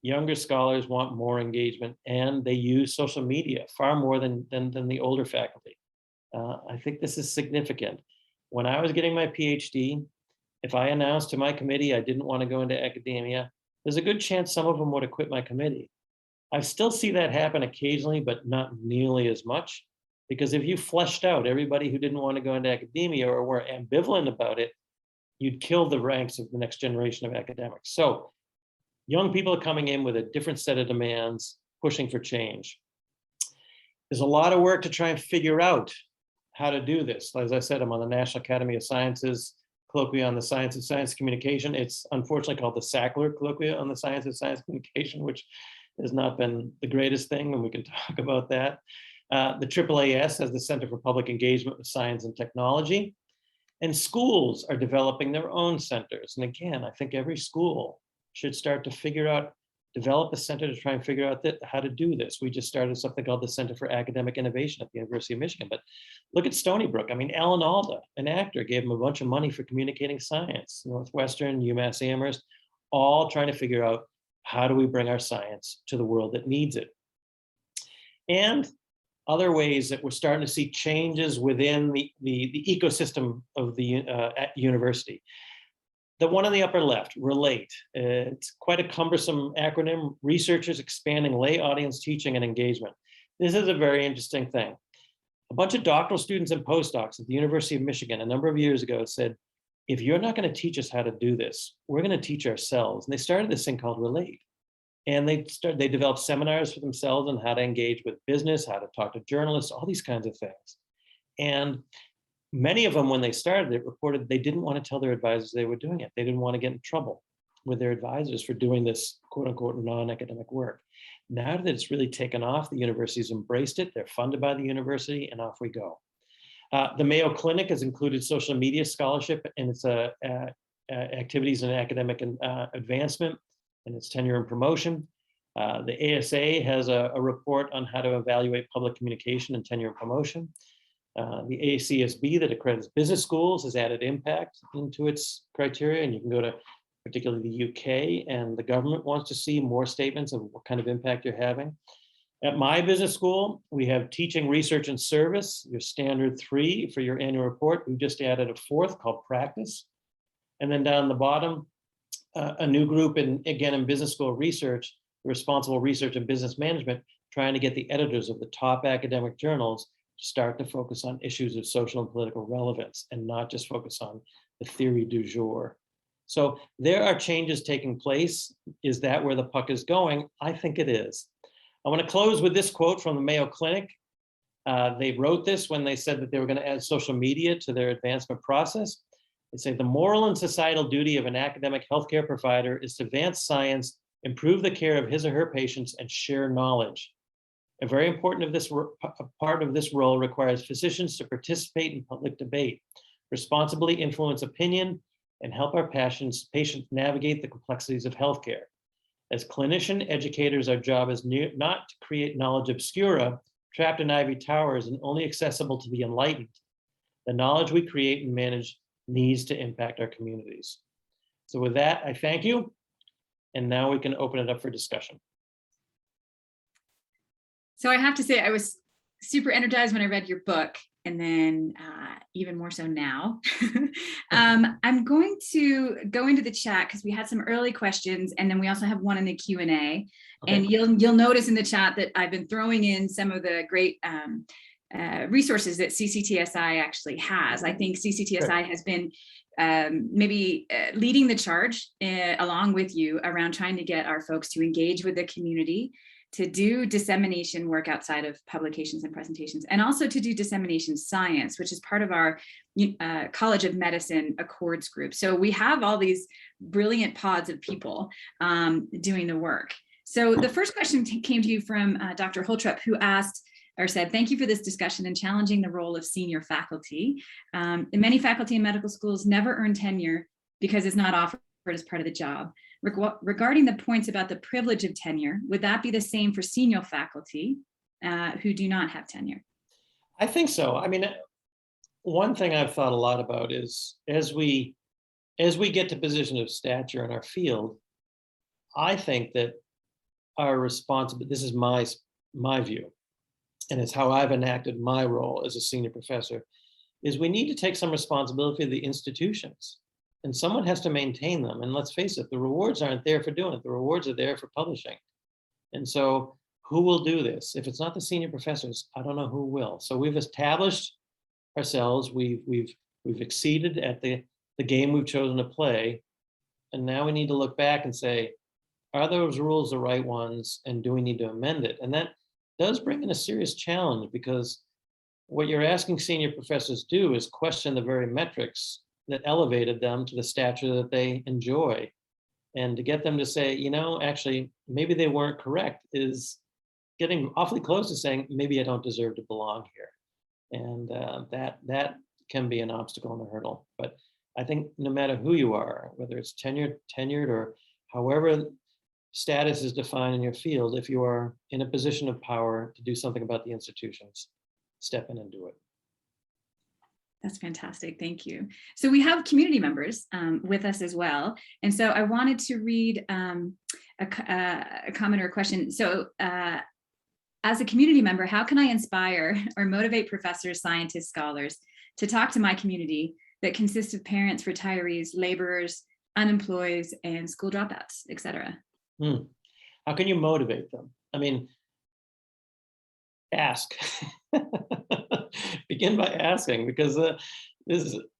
Younger scholars want more engagement, and they use social media far more than the older faculty. I think this is significant. When I was getting my PhD, if I announced to my committee I didn't want to go into academia, there's a good chance some of them would have quit my committee. I still see that happen occasionally, but not nearly as much. Because if you fleshed out everybody who didn't want to go into academia or were ambivalent about it, you'd kill the ranks of the next generation of academics. So young people are coming in with a different set of demands, pushing for change. There's a lot of work to try and figure out how to do this. As I said, I'm on the National Academy of Sciences Colloquia on the Science of Science Communication. It's unfortunately called the Sackler Colloquia on the Science of Science Communication, which has not been the greatest thing, and we can talk about that. The AAAS has the Center for Public Engagement with Science and Technology. And schools are developing their own centers. And again, I think every school should start to figure out, develop a center to try and figure out how to do this. We just started something called the Center for Academic Innovation at the University of Michigan. But look at Stony Brook. I mean, Alan Alda, an actor, gave him a bunch of money for communicating science. Northwestern, UMass Amherst, all trying to figure out how do we bring our science to the world that needs it. And other ways that we're starting to see changes within the ecosystem of the university. The one on the upper left, RELATE. It's quite a cumbersome acronym, Researchers Expanding Lay Audience Teaching and Engagement. This is a very interesting thing. A bunch of doctoral students and postdocs at the University of Michigan a number of years ago said, if you're not going to teach us how to do this, we're going to teach ourselves. And they started this thing called RELATE. And they developed seminars for themselves on how to engage with business, how to talk to journalists, all these kinds of things. And many of them, when they started it, reported they didn't want to tell their advisors they were doing it. They didn't want to get in trouble with their advisors for doing this quote unquote non-academic work. Now that it's really taken off, the university's embraced it. They're funded by the university, and off we go. The Mayo Clinic has included social media scholarship in its activities in academic and advancement and its tenure and promotion. The ASA has a report on how to evaluate public communication and tenure and promotion. The ACSB that accredits business schools has added impact into its criteria, and you can go to particularly the UK, and the government wants to see more statements of what kind of impact you're having. At my business school, we have teaching, research, and service, your standard 3 for your annual report. We just added a 4th called practice. And then down the bottom, a new group in business school research, responsible research and business management, trying to get the editors of the top academic journals to start to focus on issues of social and political relevance and not just focus on the theory du jour. So there are changes taking place. Is that where the puck is going? I think it is. I want to close with this quote from the Mayo Clinic. They wrote this when they said that they were going to add social media to their advancement process. They say the moral and societal duty of an academic healthcare provider is to advance science, improve the care of his or her patients, and share knowledge. A very important part of this role requires physicians to participate in public debate, responsibly influence opinion, and help our patients navigate the complexities of healthcare. As clinician educators, our job is not to create knowledge obscura, trapped in ivory towers and only accessible to the enlightened. The knowledge we create and manage needs to impact our communities. So with that, I thank you. And now we can open it up for discussion. So I have to say, I was super energized when I read your book, and then even more so now. I'm going to go into the chat because we had some early questions, and then we also have one in the Q&A. Okay. And you'll notice in the chat that I've been throwing in some of the great resources that CCTSI actually has. I think CCTSI has been maybe leading the charge along with you around trying to get our folks to engage with the community, to do dissemination work outside of publications and presentations, and also to do dissemination science, which is part of our College of Medicine Accords group. So we have all these brilliant pods of people doing the work. So the first question came to you from Dr. Holtrup, who asked or said, thank you for this discussion and challenging the role of senior faculty. Many faculty in medical schools never earn tenure because it's not offered as part of the job. Regarding the points about the privilege of tenure, would that be the same for senior faculty who do not have tenure? I think so. I mean, one thing I've thought a lot about is as we get to position of stature in our field, I think that our responsibility, this is my view, and it's how I've enacted my role as a senior professor, is we need to take some responsibility of the institutions, and someone has to maintain them. And let's face it, the rewards aren't there for doing it. The rewards are there for publishing. And so who will do this? If it's not the senior professors, I don't know who will. So we've established ourselves, we've exceeded at the game we've chosen to play. And now we need to look back and say, are those rules the right ones? And do we need to amend it? And that does bring in a serious challenge, because what you're asking senior professors do is question the very metrics that elevated them to the stature that they enjoy. And to get them to say, you know, actually, maybe they weren't correct, is getting awfully close to saying, maybe I don't deserve to belong here. And that can be an obstacle and a hurdle. But I think no matter who you are, whether it's tenured or however status is defined in your field, if you are in a position of power to do something about the institutions, step in and do it. That's fantastic. Thank you. So we have community members with us as well. And so I wanted to read a comment or a question. So as a community member, how can I inspire or motivate professors, scientists, scholars to talk to my community that consists of parents, retirees, laborers, unemployed, and school dropouts, et cetera? How can you motivate them? I mean, ask. Begin by asking, because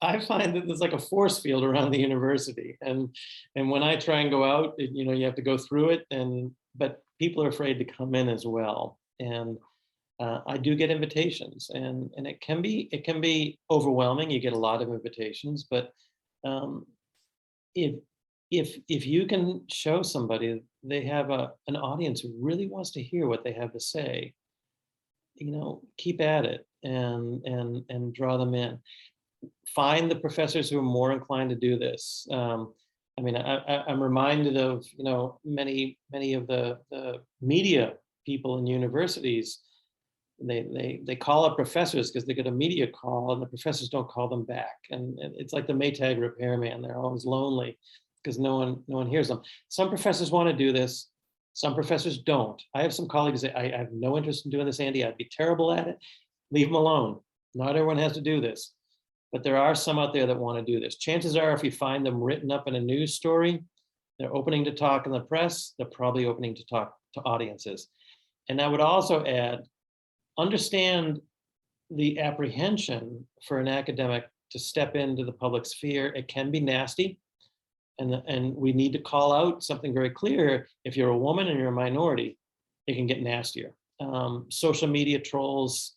I find that there's like a force field around the university, and when I try and go out, you know, you have to go through it, but people are afraid to come in as well. And I do get invitations, and it can be overwhelming. You get a lot of invitations, but if you can show somebody they have an audience who really wants to hear what they have to say, you know, keep at it and draw them in. Find the professors who are more inclined to do this. I mean, I'm reminded of, you know, many of the media people in universities. They call up professors because they get a media call, and the professors don't call them back. And it's like the Maytag repairman. They're always lonely because no one hears them. Some professors want to do this. Some professors don't. I have some colleagues that I have no interest in doing this, Andy. I'd be terrible at it. Leave them alone. Not everyone has to do this. But there are some out there that want to do this. Chances are, if you find them written up in a news story, they're opening to talk in the press, they're probably opening to talk to audiences. And I would also add, understand the apprehension for an academic to step into the public sphere. It can be nasty. And we need to call out something very clear. If you're a woman and you're a minority, it can get nastier. Social media trolls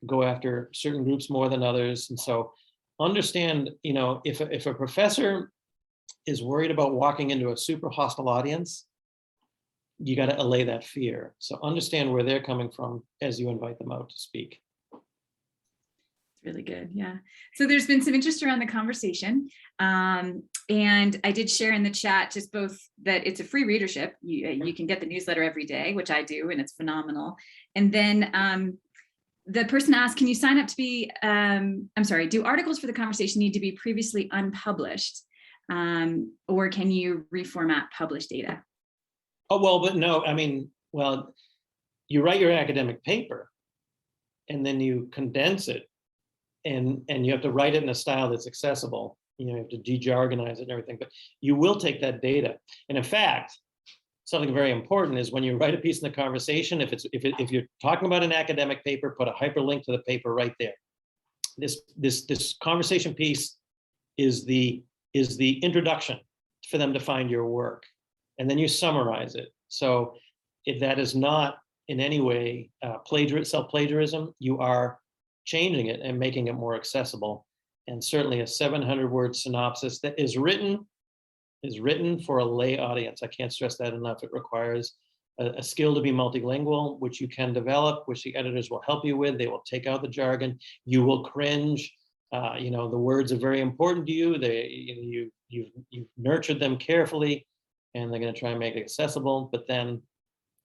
go after certain groups more than others. And so understand, you know, if a professor is worried about walking into a super hostile audience, you got to allay that fear. So understand where they're coming from as you invite them out to speak. Really good. Yeah. So there's been some interest around the conversation. And I did share in the chat just both that it's a free readership. You can get the newsletter every day, which I do, and it's phenomenal. And then the person asked, can you sign up to be, I'm sorry, do articles for the conversation need to be previously unpublished? Or can you reformat published data? Oh, well, but no, I mean, well, you write your academic paper and then you condense it. And you have to write it in a style that's accessible. You know, you have to de-jargonize it and everything, but you will take that data. And in fact, something very important is when you write a piece in the conversation, if you're talking about an academic paper, put a hyperlink to the paper right there. This conversation piece is the introduction for them to find your work, and then you summarize it. So if that is not in any way self-plagiarism, you are changing it and making it more accessible. And certainly a 700-word synopsis that is written for a lay audience. I can't stress that enough. It requires a skill to be multilingual, which you can develop, which the editors will help you with. They will take out the jargon. You will cringe. You know, the words are very important to you. You've nurtured them carefully, and they're going to try and make it accessible, but then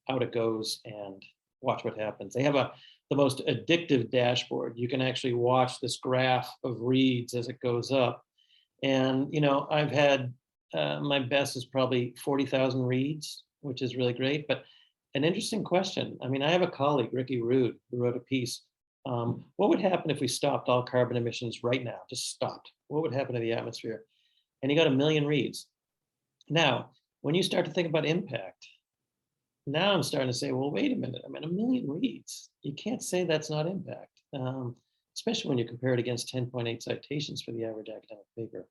out it goes and watch what happens. They have the most addictive dashboard. You can actually watch this graph of reads as it goes up. And, you know, I've had, my best is probably 40,000 reads, which is really great. But an interesting question. I mean, I have a colleague, Ricky Rude, who wrote a piece. What would happen if we stopped all carbon emissions right now? Just stopped. What would happen to the atmosphere? And he got 1 million reads. Now, when you start to think about impact, now I'm starting to say, well, wait a minute. I mean, 1 million reads. You can't say that's not impact, especially when you compare it against 10.8 citations for the average academic paper.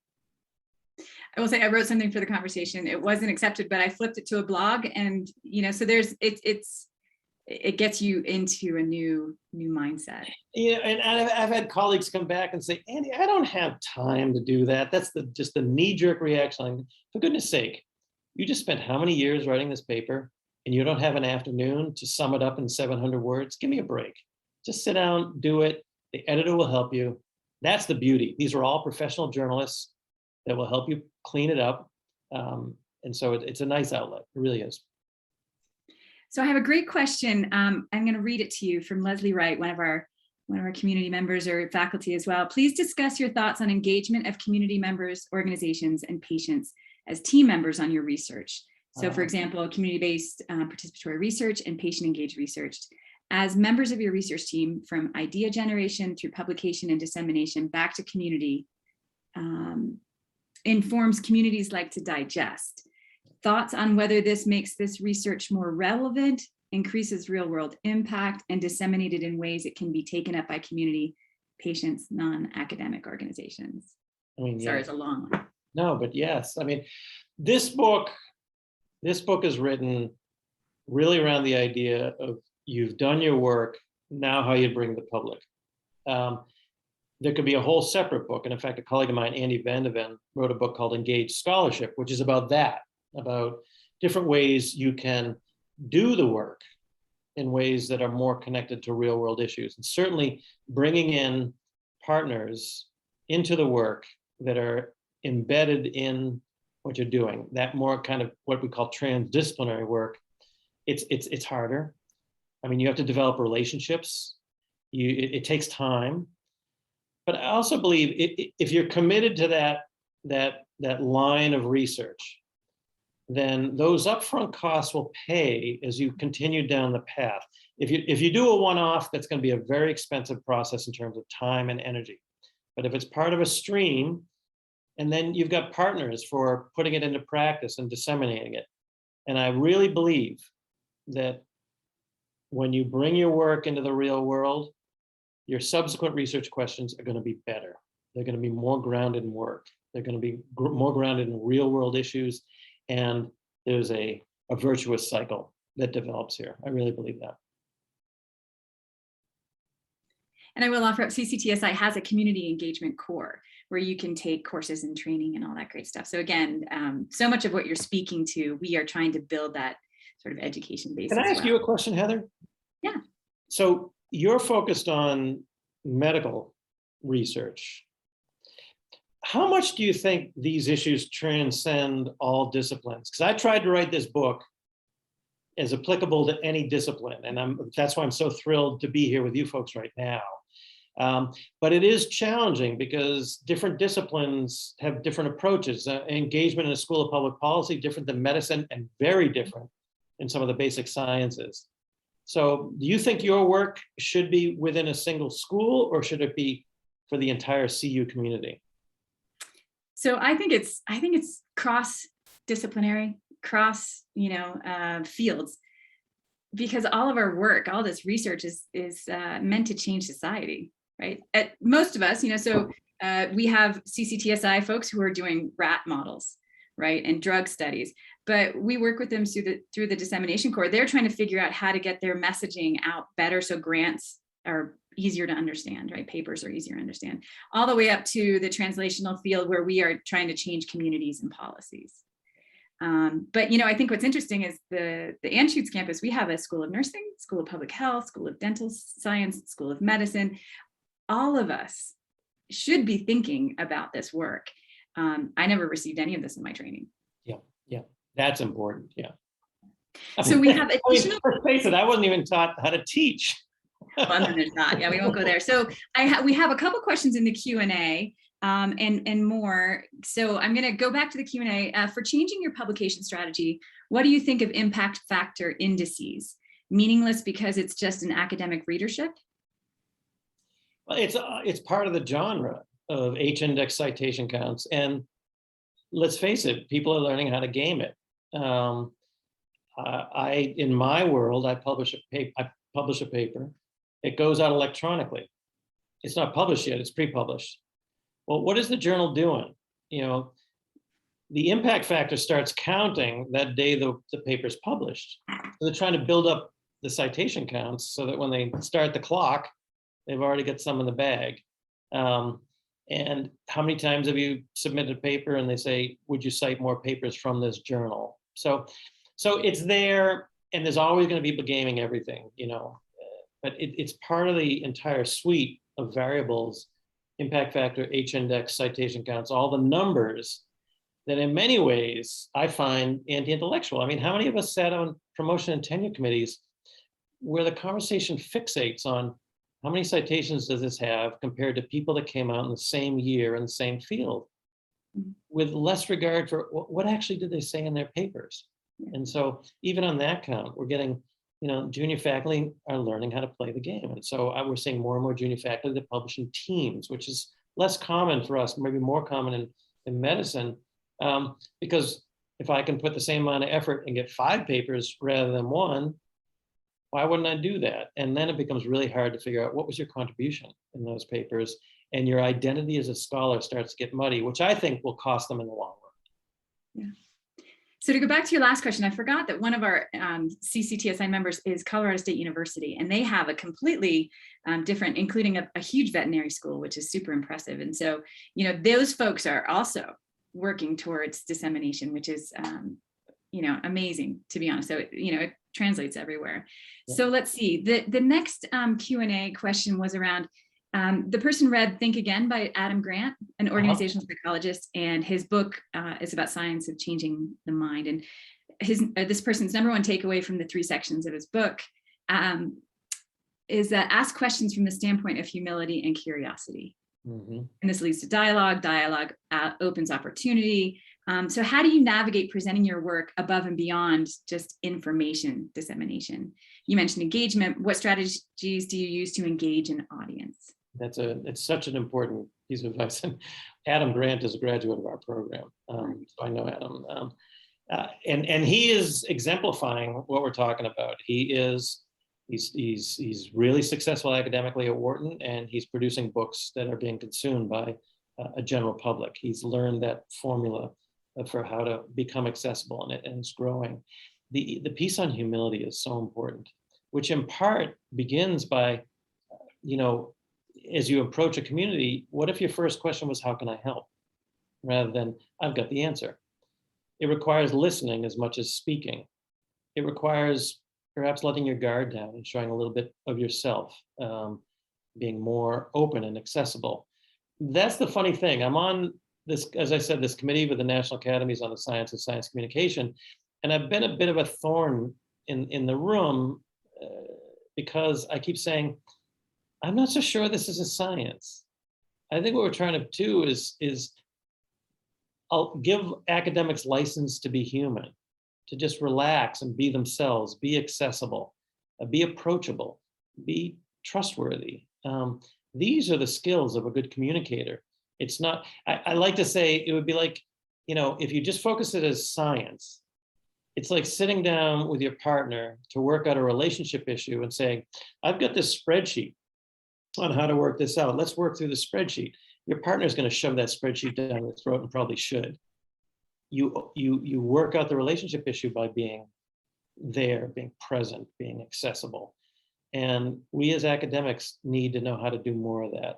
I will say I wrote something for the conversation. It wasn't accepted, but I flipped it to a blog, and you know, so there's it gets you into a new mindset. Yeah, and I've had colleagues come back and say, Andy, I don't have time to do that. That's just the knee-jerk reaction. For goodness sake, you just spent how many years writing this paper, and you don't have an afternoon to sum it up in 700 words? Give me a break. Just sit down, do it. The editor will help you. That's the beauty. These are all professional journalists that will help you clean it up. And so it's a nice outlet. It really is. So I have a great question. I'm going to read it to you from Leslie Wright, one of our community members or faculty as well. Please discuss your thoughts on engagement of community members, organizations, and patients as team members on your research. So for example, community-based participatory research and patient-engaged research. As members of your research team, from idea generation through publication and dissemination back to community, informs communities like to digest. Thoughts on whether this makes this research more relevant, increases real-world impact, and disseminated in ways it can be taken up by community, patients, non-academic organizations. I mean, sorry, yeah. it's a long one. No, but yes. I mean, this book is written really around the idea of you've done your work, now how you bring the public. There could be a whole separate book. And in fact, a colleague of mine, Andy Van de Ven, wrote a book called Engaged Scholarship, which is about that, about different ways you can do the work in ways that are more connected to real world issues. And certainly bringing in partners into the work that are embedded in what you're doing, that more kind of what we call transdisciplinary work, it's harder. I mean, you have to develop relationships. It takes time. But I also believe if you're committed to that line of research, then those upfront costs will pay as you continue down the path. If you do a one-off, that's going to be a very expensive process in terms of time and energy. But if it's part of a stream, and then you've got partners for putting it into practice and disseminating it. And I really believe that when you bring your work into the real world, your subsequent research questions are going to be better. They're going to be more grounded in work. They're going to be more grounded in real world issues. And there's a virtuous cycle that develops here. I really believe that. And I will offer up CCTSI has a community engagement core where you can take courses and training and all that great stuff. So again, so much of what you're speaking to, we are trying to build that sort of education base. Can I ask you a question, Heather? Yeah. So you're focused on medical research. How much do you think these issues transcend all disciplines? Because I tried to write this book as applicable to any discipline, and that's why I'm so thrilled to be here with you folks right now. But it is challenging because different disciplines have different approaches. Engagement in a school of public policy, different than medicine, and very different in some of the basic sciences. So do you think your work should be within a single school, or should it be for the entire CU community? So I think it's cross-disciplinary, cross fields, because all of our work, all this research is meant to change society, right? Most of us, so we have CCTSI folks who are doing rat models, right, and drug studies. But we work with them through the dissemination core. They're trying to figure out how to get their messaging out better so grants are easier to understand, right? Papers are easier to understand, all the way up to the translational field where we are trying to change communities and policies. But I think what's interesting is the Anschutz campus, we have a school of nursing, school of public health, school of dental science, school of medicine. All of us should be thinking about this work. I never received any of this in my training. Yeah, that's important. Yeah. So we have additional. Let's face it, I wasn't even taught how to teach. Well, and then there's that. Yeah, we won't go there. So we have a couple questions in the Q&A and more. So I'm going to go back to the Q&A. For changing your publication strategy, what do you think of impact factor indices? Meaningless because it's just an academic readership? Well, it's part of the genre of H-index citation counts. And let's face it, people are learning how to game it. In my world, I publish a paper. It goes out electronically. It's not published yet, it's pre-published. Well, what is the journal doing? You know, the impact factor starts counting that day the paper's published. So they're trying to build up the citation counts so that when they start the clock, they've already got some in the bag. And how many times have you submitted a paper and they say, would you cite more papers from this journal? So it's there, and there's always going to be people gaming everything, you know, but it's part of the entire suite of variables, impact factor, H-index, citation counts, all the numbers that in many ways I find anti-intellectual. I mean, how many of us sat on promotion and tenure committees where the conversation fixates on how many citations does this have compared to people that came out in the same year in the same field, with less regard for what actually did they say in their papers? And so even on that count, we're getting, you know, junior faculty are learning how to play the game. And so we're seeing more and more junior faculty that publish in teams, which is less common for us, maybe more common in medicine, because if I can put the same amount of effort and get 5 papers rather than 1, why wouldn't I do that? And then it becomes really hard to figure out what was your contribution in those papers, and your identity as a scholar starts to get muddy, which I think will cost them in the long run. Yeah. So to go back to your last question, I forgot that one of our CCTSI members is Colorado State University, and they have a completely different, including a huge veterinary school, which is super impressive. And so, you know, those folks are also working towards dissemination, which is, you know, amazing, to be honest. So, you know, it translates everywhere. Yeah. So let's see, the next Q&A question was around, the person read Think Again by Adam Grant, an organizational psychologist, and his book is about science of changing the mind. And this person's number one takeaway from the 3 sections of his book is that ask questions from the standpoint of humility and curiosity. Mm-hmm. And this leads to dialogue. Dialogue opens opportunity. So how do you navigate presenting your work above and beyond just information dissemination? You mentioned engagement. What strategies do you use to engage an audience? It's such an important piece of advice. And Adam Grant is a graduate of our program, so I know Adam, and he is exemplifying what we're talking about. He's really successful academically at Wharton, and he's producing books that are being consumed by a general public. He's learned that formula for how to become accessible, and it's growing. The piece on humility is so important, which in part begins by, you know, as you approach a community, what if your first question was, how can I help? Rather than, I've got the answer. It requires listening as much as speaking. It requires perhaps letting your guard down and showing a little bit of yourself, being more open and accessible. That's the funny thing. I'm on this, as I said, this committee with the National Academies on the Science of Science Communication, and I've been a bit of a thorn in the room because I keep saying, I'm not so sure this is a science. I think what we're trying to do is I'll give academics license to be human, to just relax and be themselves, be accessible, be approachable, be trustworthy. These are the skills of a good communicator. It's not, I like to say, it would be like, you know, if you just focus it as science, it's like sitting down with your partner to work out a relationship issue and saying, I've got this spreadsheet on how to work this out. Let's work through the spreadsheet. Your partner is going to shove that spreadsheet down your throat, and probably should. You work out the relationship issue by being there, being present, being accessible. And we as academics need to know how to do more of that.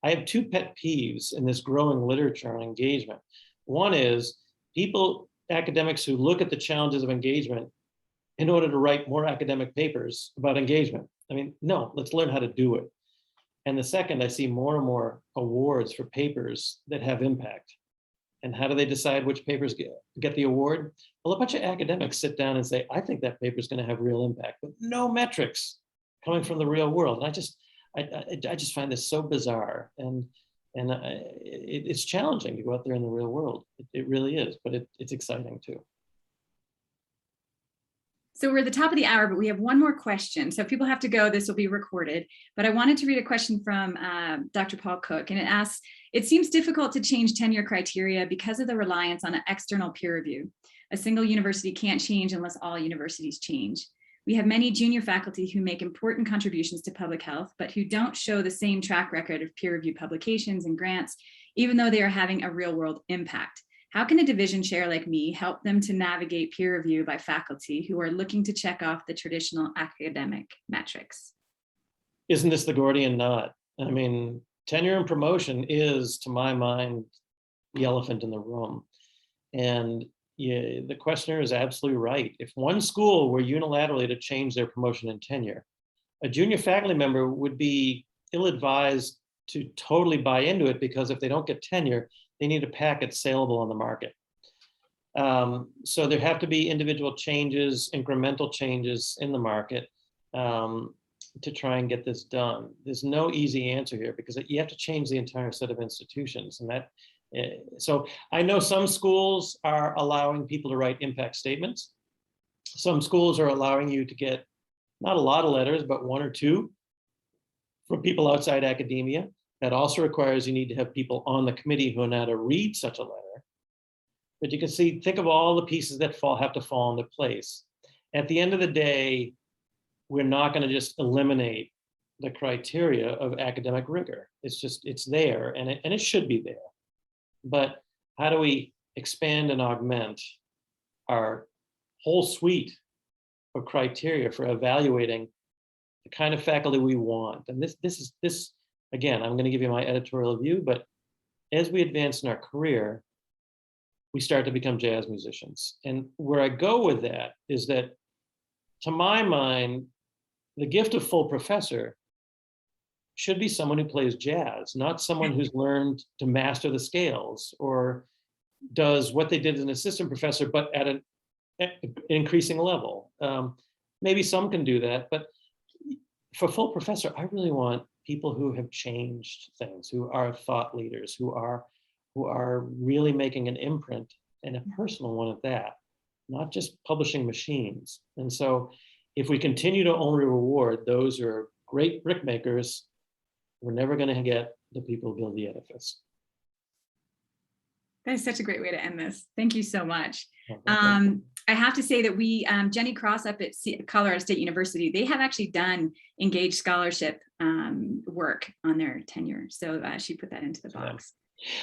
I have 2 pet peeves in this growing literature on engagement. One is academics who look at the challenges of engagement in order to write more academic papers about engagement. I mean, no, let's learn how to do it. And the second, I see more and more awards for papers that have impact. And how do they decide which papers get the award? Well, a bunch of academics sit down and say, I think that paper is going to have real impact, but no metrics coming from the real world. And I just find this so bizarre. And it's challenging to go out there in the real world. It really is, but it's exciting too. So we're at the top of the hour, but we have one more question. So if people have to go, this will be recorded. But I wanted to read a question from Dr. Paul Cook, and it asks, it seems difficult to change tenure criteria because of the reliance on an external peer review. A single university can't change unless all universities change. We have many junior faculty who make important contributions to public health, but who don't show the same track record of peer review publications and grants, even though they are having a real world impact. How can a division chair like me help them to navigate peer review by faculty who are looking to check off the traditional academic metrics? Isn't this the Gordian knot? I mean, tenure and promotion is, to my mind, the elephant in the room. And yeah, the questioner is absolutely right. If one school were unilaterally to change their promotion and tenure, a junior faculty member would be ill-advised to totally buy into it, because if they don't get tenure, they need a packet saleable on the market. So there have to be individual changes, incremental changes in the market to try and get this done. There's no easy answer here, because you have to change the entire set of institutions. And that, so I know some schools are allowing people to write impact statements. Some schools are allowing you to get not a lot of letters, but one or two from people outside academia. That also requires you need to have people on the committee who know how to read such a letter. But you can see, think of all the pieces that have to fall into place. At the end of the day, we're not going to just eliminate the criteria of academic rigor. It's there, and it should be there. But how do we expand and augment our whole suite of criteria for evaluating the kind of faculty we want? And this again, I'm going to give you my editorial view, but as we advance in our career, we start to become jazz musicians. And where I go with that is that, to my mind, the gift of full professor should be someone who plays jazz, not someone who's learned to master the scales or does what they did as an assistant professor, but at an increasing level. Maybe some can do that, but for full professor, I really want people who have changed things, who are thought leaders, who are really making an imprint, and a personal one at that, not just publishing machines. And so if we continue to only reward those who are great brick makers, we're never going to get the people who build the edifice. That is such a great way to end this. Thank you so much. Okay. I have to say that we, Jenny Cross up at Colorado State University, they have actually done engaged scholarship work on their tenure. So she put that into the box.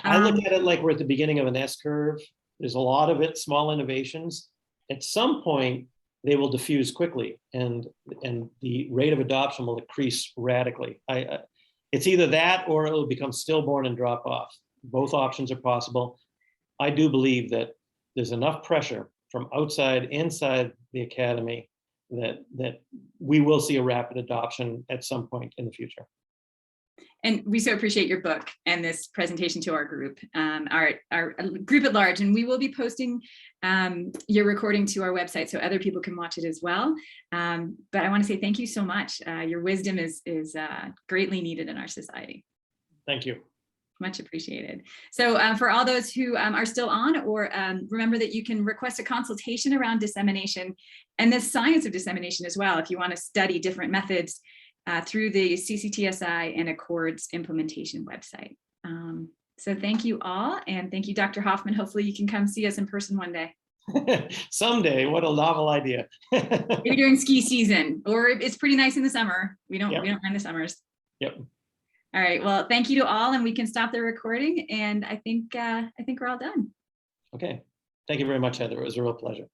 I look at it like we're at the beginning of an S curve. There's a lot of it, small innovations. At some point, they will diffuse quickly, and the rate of adoption will increase radically. It's either that or it will become stillborn and drop off. Both options are possible. I do believe that there's enough pressure from outside, inside the academy that we will see a rapid adoption at some point in the future. And we so appreciate your book and this presentation to our group, our group at large. And we will be posting your recording to our website so other people can watch it as well. But I want to say thank you so much. Your wisdom is greatly needed in our society. Thank you. Much appreciated. So for all those who are still on, or remember that you can request a consultation around dissemination and the science of dissemination as well, if you want to study different methods through the CCTSI and Accord's implementation website. So thank you all, and thank you, Dr. Hoffman. Hopefully you can come see us in person one day. Someday. What a novel idea. Maybe during ski season, or it's pretty nice in the summer. We don't mind the summers. Yep. All right. Well, thank you to all, and we can stop the recording. And I think we're all done. Okay. Thank you very much, Heather. It was a real pleasure.